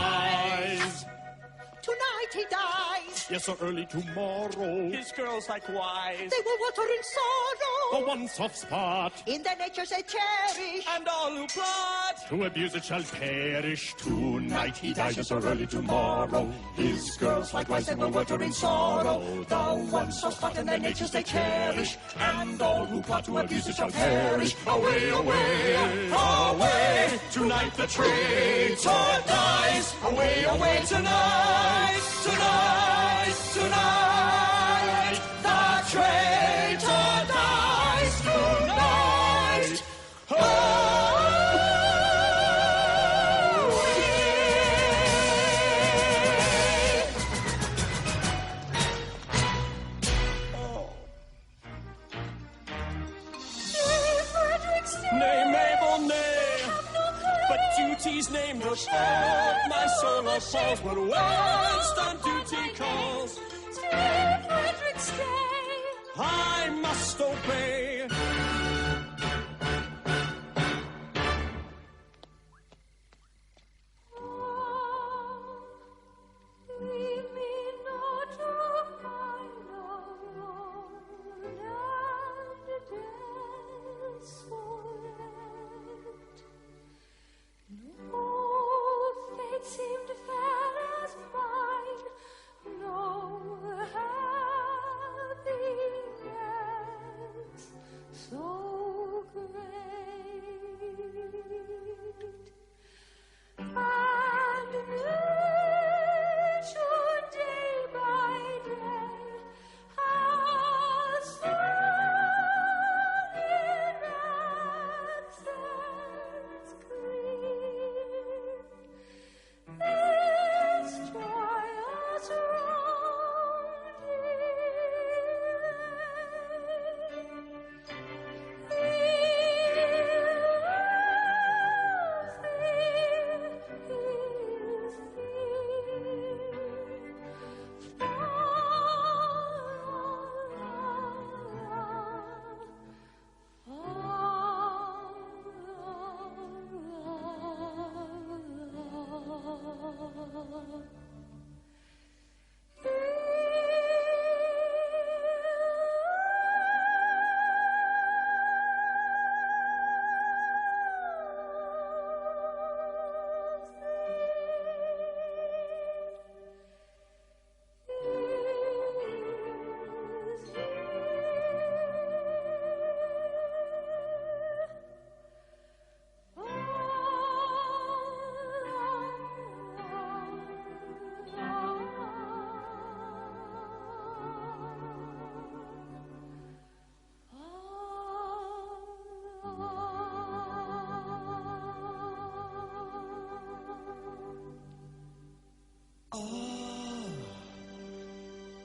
Tonight he dies. Yes, so early tomorrow. His girls likewise. They will water in sorrow. For one soft spot. In their natures they cherish. And all who plot to abuse it shall perish. Tonight he dies, yes, so early tomorrow. His girls likewise they will water in sorrow. The one soft spot in their natures they cherish. And all who plot to abuse it shall perish. Away, away, away. Tonight the traitor dies. Away, away tonight. Tonight, tonight, the traitor dies tonight. appalls, but whilst on duty calls, Stay, Frederick, stay. I must obey. Leave me not to find alone and desolate. No fate seemed fair as mine, no happiness so great. And nature day by day has sung in accents clear this joyous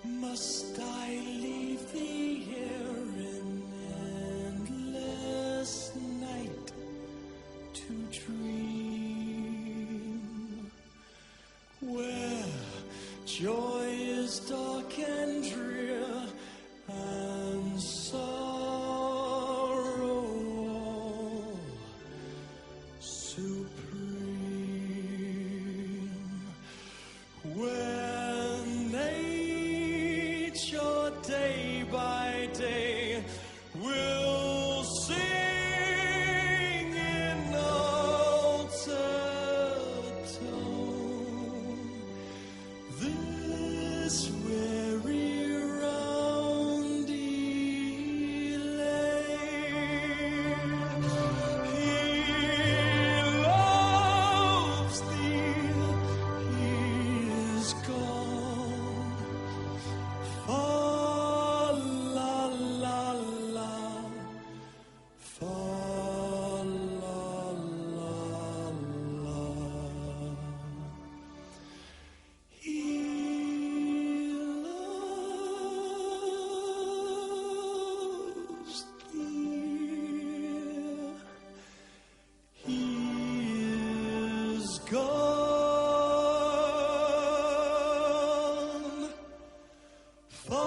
Must I leave thee here in endless night to dream, where joy is dark and drear and sorrow all supreme, where nature day by day will sing in altered tone this weary roundy lane. He loves thee, he is gone. Fa la la la, fa la la la. He loves thee, he is gone. Fa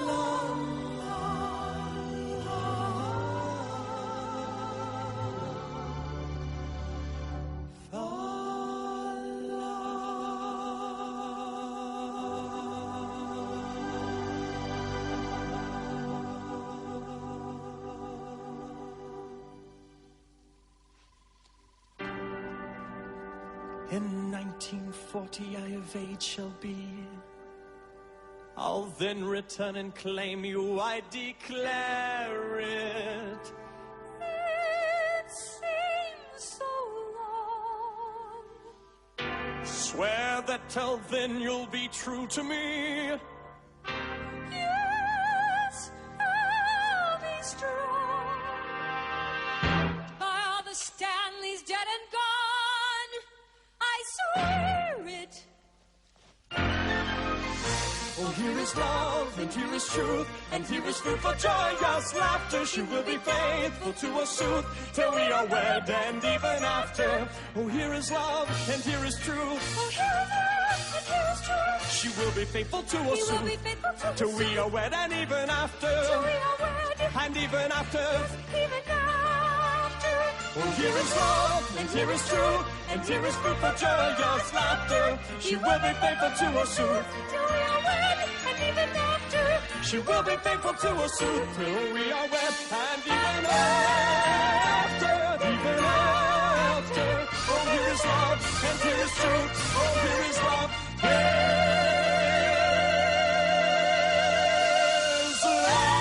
la la la. Fa la. In 1940 I of age shall be. I'll then return and claim you, I declare it. It seems so long. Swear that till then you'll be true to me. Yes, I'll be strong. Father Stanley's dead and gone. I swear it. Oh, here is love, and here is truth, and here is food for joyous laughter. She will be faithful to us sooth, till we are wed and even after. Oh, here is love, and here is truth. Oh, here is love, and here is truth. She will be faithful to us sooth, till we are wed and even after. Till we are wed and even after. Even after. Oh, here is love, and here is truth, and here is food for joyous laughter. She will be faithful to us sooth, till we are wed and even after. She will be faithful to us soon, till we are wed and even after, even after. Oh, here is love, and here is truth. Oh, here is love, here is love.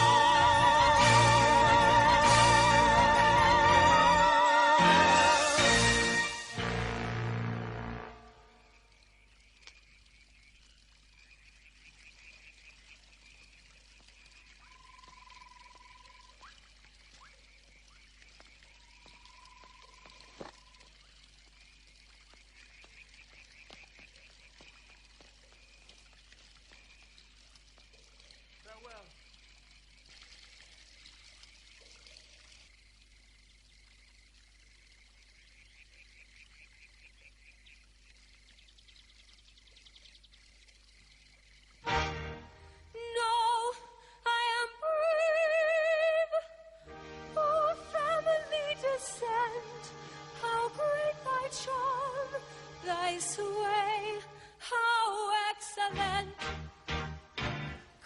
Thy sway, how excellent!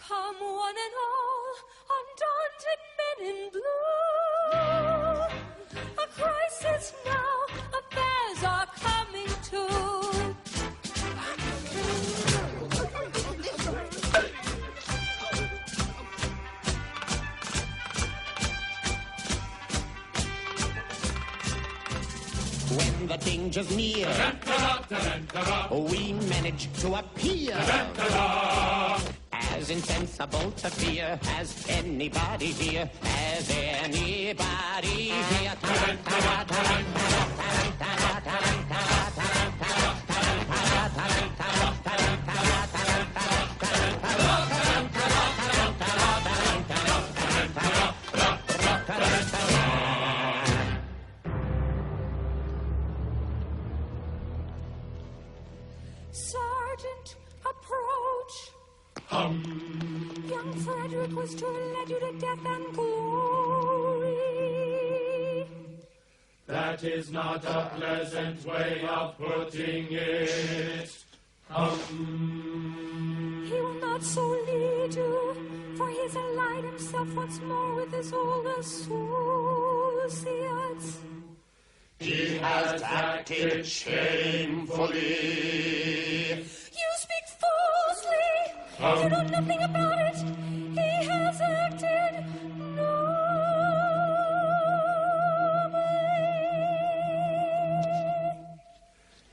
Come one and all, undaunted men in blue. A crisis now, affairs are coming to. When the danger's near, we manage to appear as insensible to fear as anybody here, as anybody here. Sergeant, approach. Young Frederick was to lead you to death and glory. That is not a pleasant way of putting it. He will not so lead you, for he's allied himself once more with his old associates. He has acted shamefully. You speak falsely. You know nothing about it. He has acted nobly.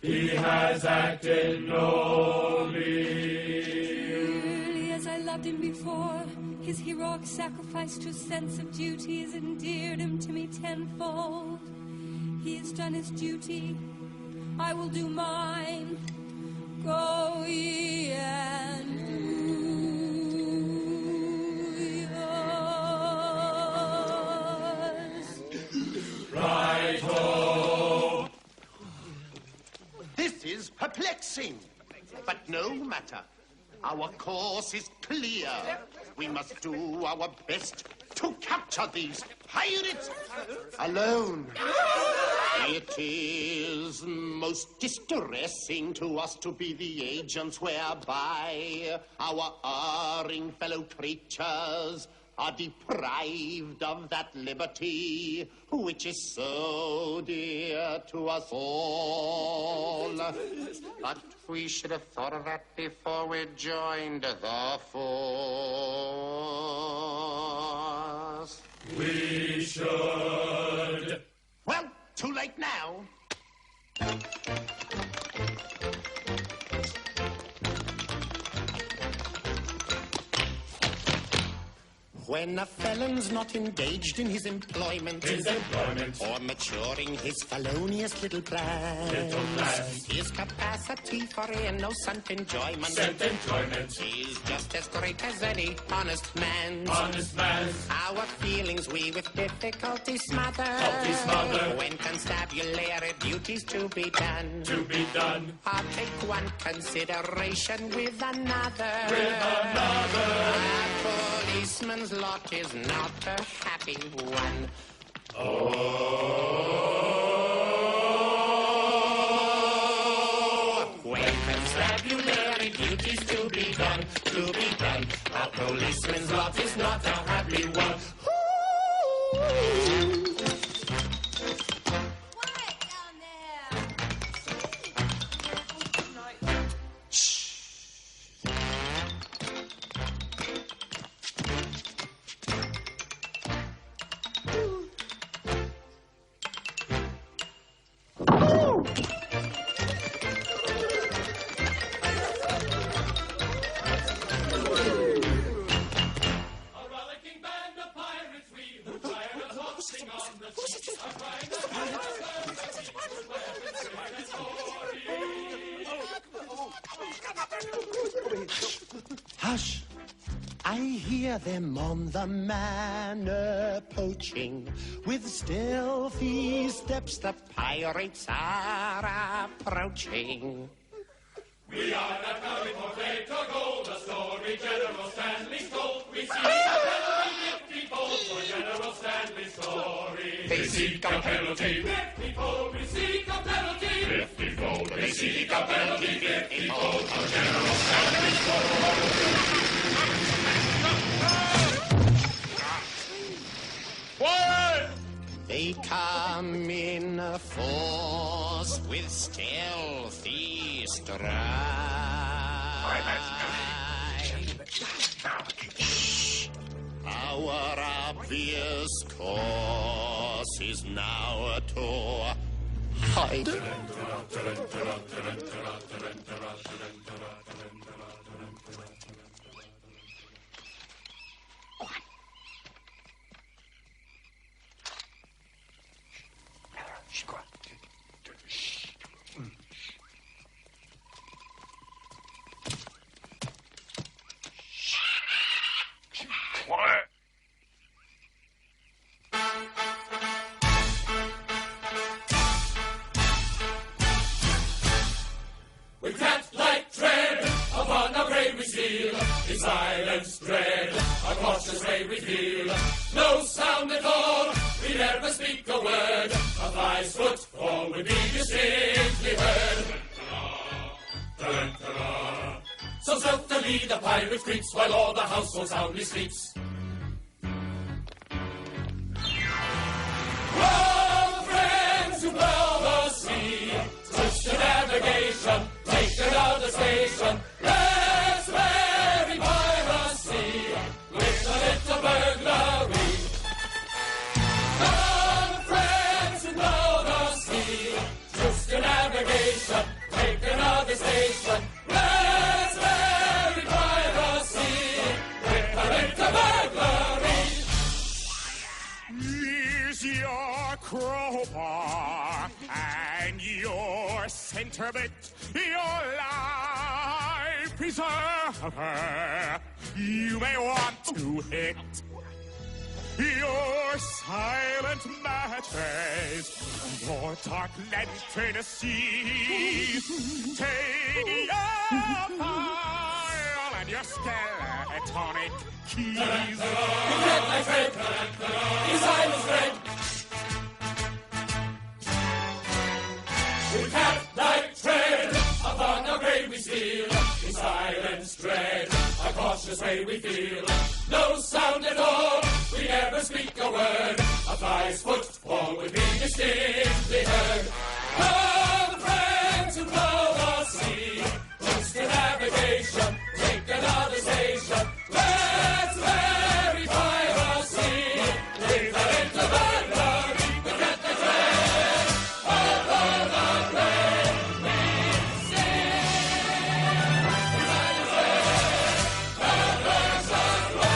He has acted nobly. Truly, as I loved him before, his heroic sacrifice to a sense of duty has endeared him to me tenfold. He has done his duty, I will do mine. Go ye and do yours. Right-ho! This is perplexing, but no matter. Our course is clear. We must do our best to capture these pirates alone. It is most distressing to us to be the agents whereby our erring fellow creatures are deprived of that liberty which is so dear to us all. But we should have thought of that before we joined the force. We should. Well, too late now. When a felon's not engaged in his employment, or maturing his felonious little plans, his capacity for innocent enjoyment, is just as great as any honest man's. Our feelings we with difficulty smother, when constabulary duties to be done. I'll take one consideration with another. A policeman's lot is not a happy one. When constabulary duties to be done, a policeman's lot is not a happy one. Hush! I hear them on the manor poaching. With stealthy steps the pirates are approaching. We are not coming for plate or gold, a story General Stanley's told. We seek a penalty, 50-fold for General Stanley's story. They seek a penalty. 50-fold, we seek a penalty. 50-fold, they seek a penalty. 50-fold for General Stanley's story. Quiet! They come in a force with stealthy stride. Our obvious course is now to hide. Quiet! We can't like tread upon a prey we steal. In silence dread, a cautious way we feel. No sound at all, we never speak a word. A fly's footfall would be distinctly heard. So stealthily the pirate creeps while all the household soundly sleeps. All friends who plough the sea, switch to navigation, take another station. Let's merry piracy with a little burglary. All friends who plough the sea, switch to navigation, take another station. Let's merry piracy with a little burglary. Here's your crowbar and your center bit, your life preserver. You may want to hit your silent matches, your dark lantern seas. Take your file and your skeletonic keys. Get my friend, in silence friend. We can't like tread upon a grave we steal. In silence dread, a cautious way we feel. No sound at all, we never speak a word. A fly's footfall would be distinctly heard. Come, friends who plough the sea, close to navigation, take another station. Let's merry piracy with a little burglary. We get the tread upon the grave we steal. In silence dread, the birds are fly.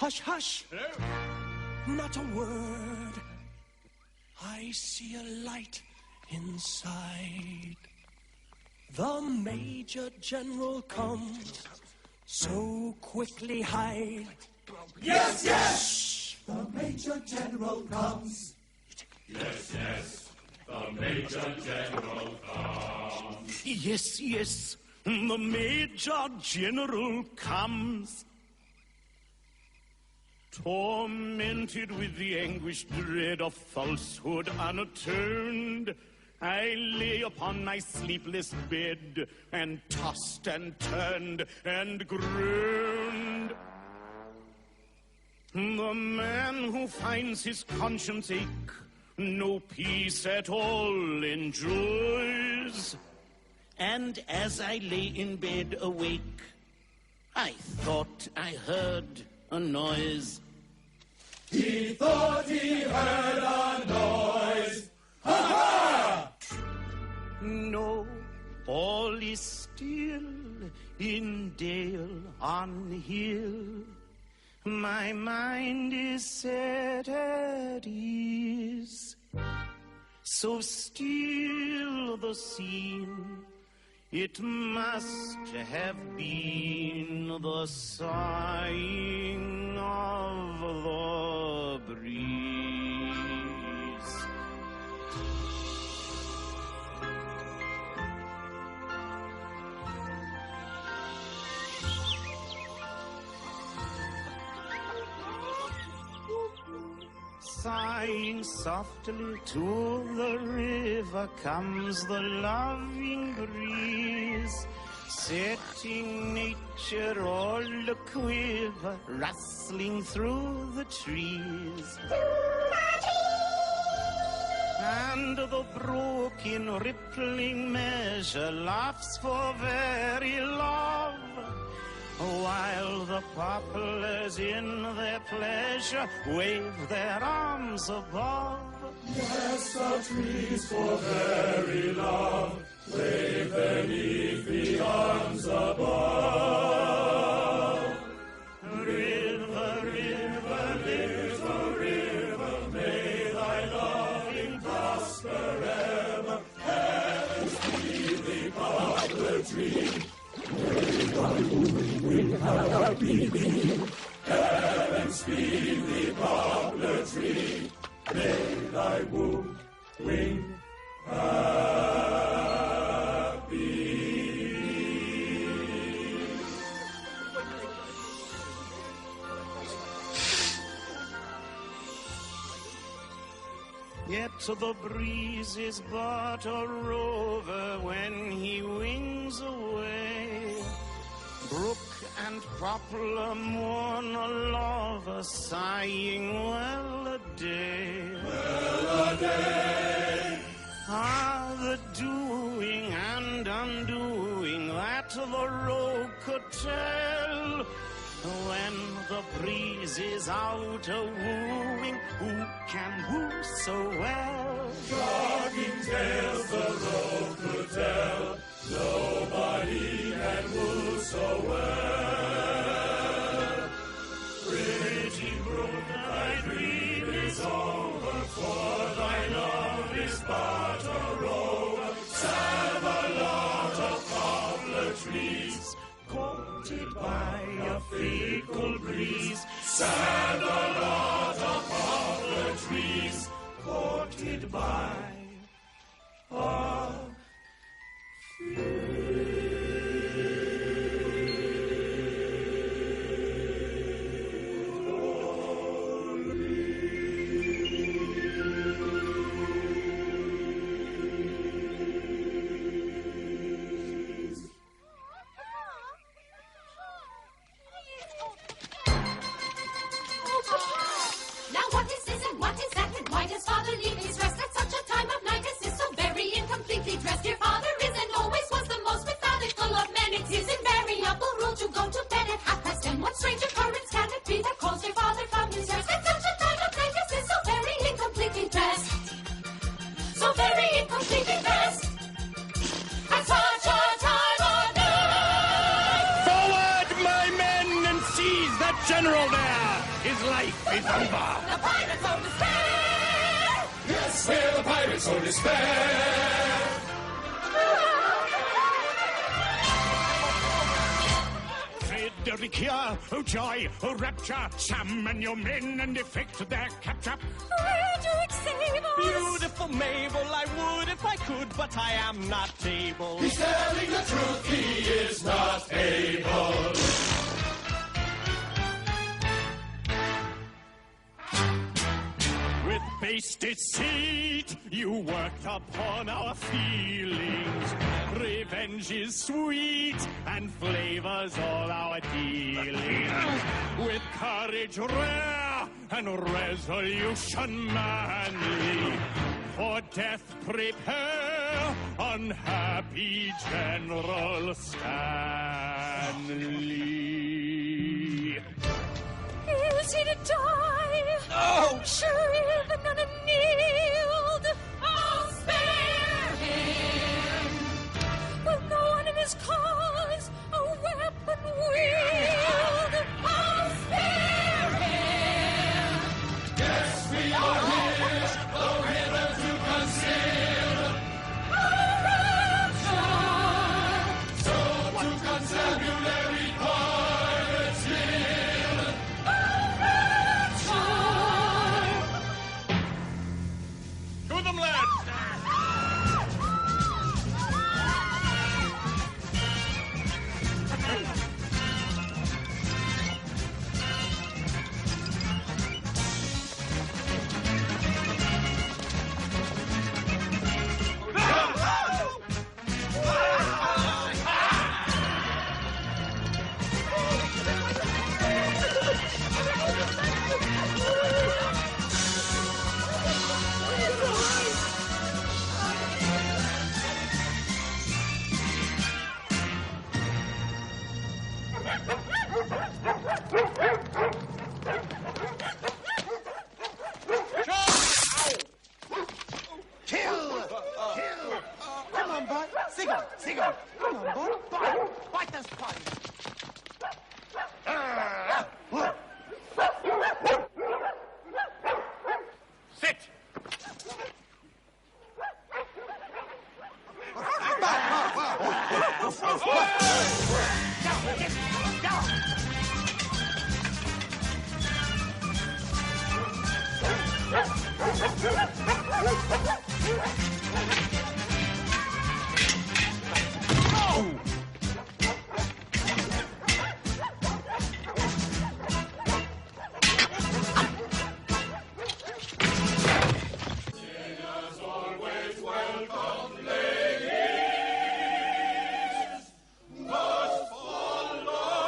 Hush, hush. Not a word. I see a light inside. The Major General comes, so quickly hide. Yes, yes! The Major General comes. Yes, yes, the Major General comes. Yes, yes, the Major General comes. Tormented with the anguished dread of falsehood unatoned, I lay upon my sleepless bed and tossed and turned and groaned. The man who finds his conscience ache no peace at all enjoys. And as I lay in bed awake, I thought I heard a noise. He thought he heard a noise. Ha ha! No, all is still in dale on hill. My mind is set at ease. So still the scene, it must have been the sighing of the breeze. Sighing softly to the river comes the loving breeze, setting nature all a-quiver, rustling through the trees. And the broken, rippling measure laughs for very love, while the poplars in their pleasure wave their arms above. Yes, the trees for very love wave their leafy arms above. River, river, little river, may thy loving prosper ever. Heaven's leafy poplar tree, heaven speed thee, poplar tree, may thy wooing happy. Yet the breeze is but a rover when he wings away. Brook and poplar mourn a lover, sighing well a day. Well a day. Ah, the doing and undoing that the rogue could tell. When the breeze is out a-wooing, who can woo so well? Shocking tales the rogue could tell, nobody can woo so well. Pretty brook, thy dream is over, for thy love is but a rover. Sad the lot of poplar trees, courted by a fickle breeze. Sad the lot of poplar trees, courted by a Now what is this and what is that, and why does father leave his rest at such a time of night as this, so very incompletely dressed? Your father is and always was the most methodical of men. It's his invariable rule to go to bed at 10:30. What strange occurrence can it be that calls your father from his rest at such a time of night as this, so very incompletely dressed? So very incompletely dressed at such a time of night. Forward, my men, and seize that general there! life is over. The pirates of despair! Yes, we're the pirates of despair. Frederick here, oh joy, oh rapture, Sam and your men and effect their capture. Frederick, save us! Beautiful Mabel, I would if I could, but I am not able. He's telling the truth, he is not able. With base deceit, you worked upon our feelings. Revenge is sweet and flavors all our dealings. With courage rare and resolution manly, for death prepare, unhappy General Stanley. Is he to die? No! Shriven and annealed! Oh, spare him! Will no one in his cause a weapon wield? Oh, spare him! Yes, we are here, though hitherto concealed. Corruption! So to constabulary pirates yield. To them, lads! Come on, bud. Cigar. Come on, bud. Bite this pipe. Sit! Always welcome, ladies, but for life.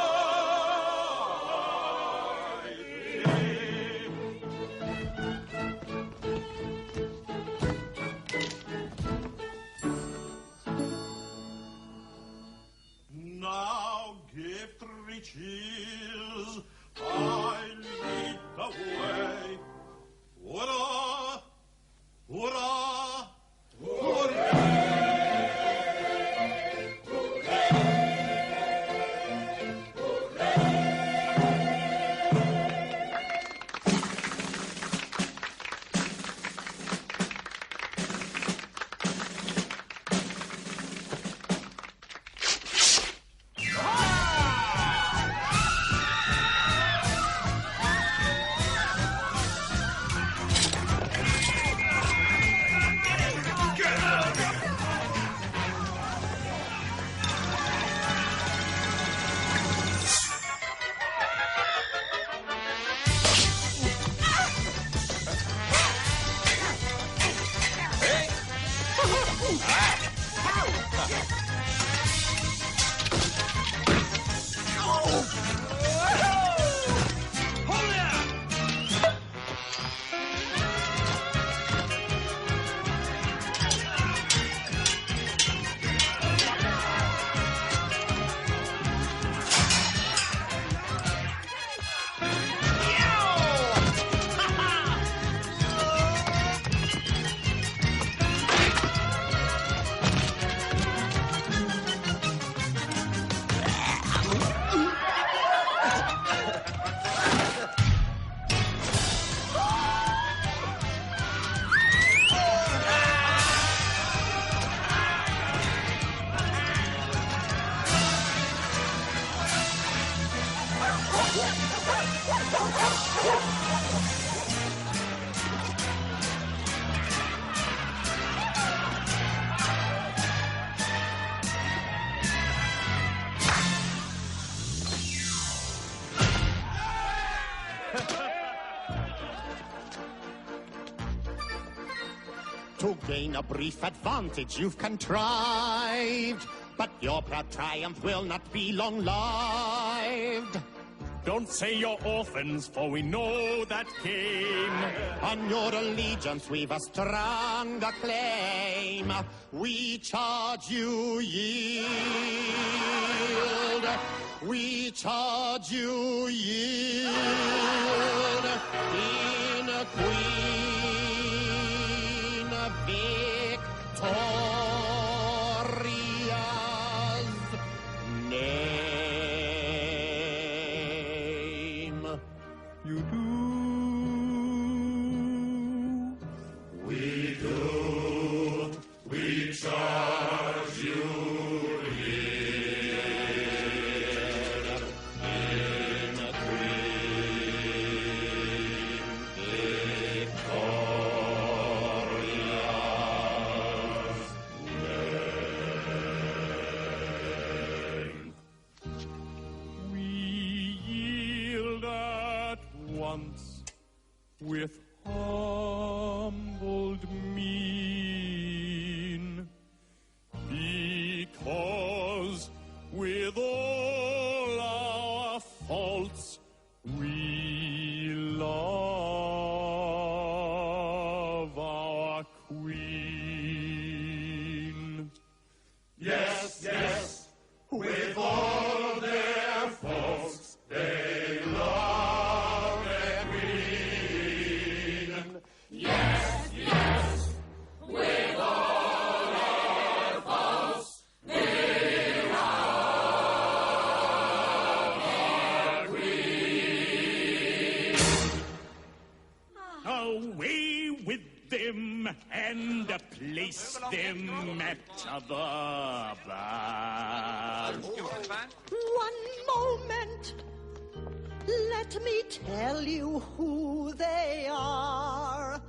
a brief advantage you've contrived. But your proud triumph will not be long-lived. Don't say you're orphans, for we know that game. On your allegiance we've a stronger claim. We charge you yield. We charge you yield. In a Queen Victoria's name. You do. We do. We charge you yield. In a Queen Victoria's name. We yield at once with humbled mien, because with all our faults we love our queen. Yes, yes, with all their faults, they love their queen. Yes, yes, with all their faults, they love our queen. Away with them and place them at the bar. One moment. Let me tell you who they are.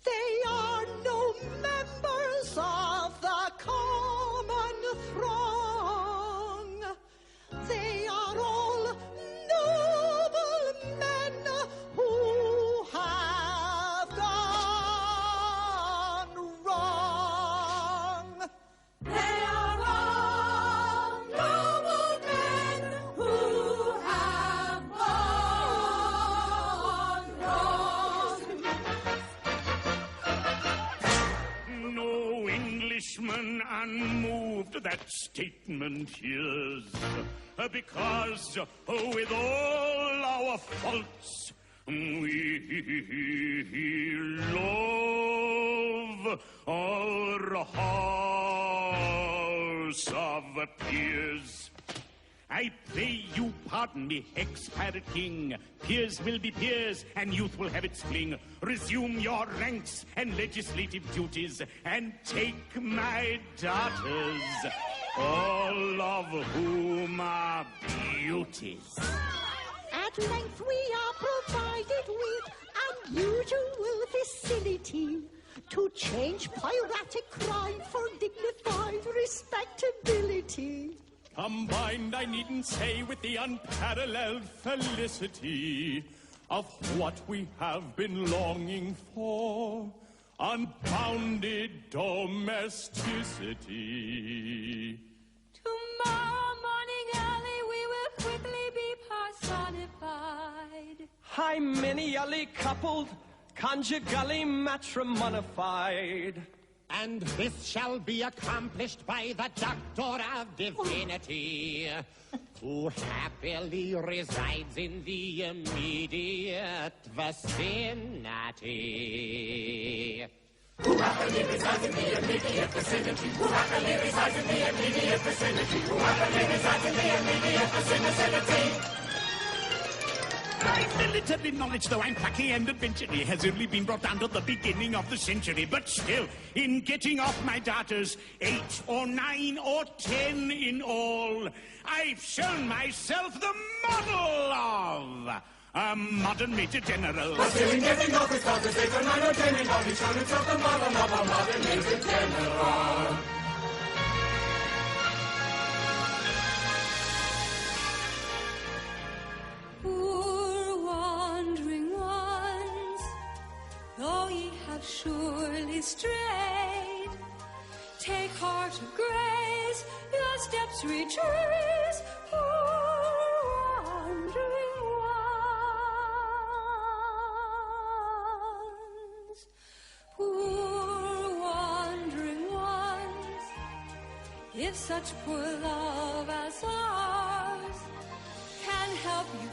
They are no members of the common throng. They are all noble men who have gone wrong. They are all noble men who have gone wrong. No Englishman unmoved that statement hears, because with all our faults we love our house of peers. I pray you pardon me, ex-pirate king. Peers will be peers, and youth will have its fling. Resume your ranks and legislative duties, and take my daughters, all of whom are beauties. At length we are provided with unusual facility to change piratic crime for dignified respectability. Combined, I needn't say, with the unparalleled felicity of what we have been longing for, unbounded domesticity. Tomorrow morning early we will quickly be personified. Hymeneally coupled, conjugally matrimonified. And this shall be accomplished by the Doctor of Divinity, who happily resides in the immediate vicinity. Who happily resides in the immediate vicinity? Who happily resides in the immediate vicinity? Who happily resides in the immediate vicinity? My military knowledge, though I'm plucky and adventurous, has only been brought down to the beginning of the century. But still, in getting off my daughters, 8 or 9 or 10 in all, I've shown myself the model of a modern Major General. But still in getting off his daughters, 8 or 9 or 10 in all, he's shown himself the model of a modern Major General. Though ye have surely strayed, take heart of grace, your steps retrace, poor wandering ones. Poor wandering ones, if such poor love as ours can help you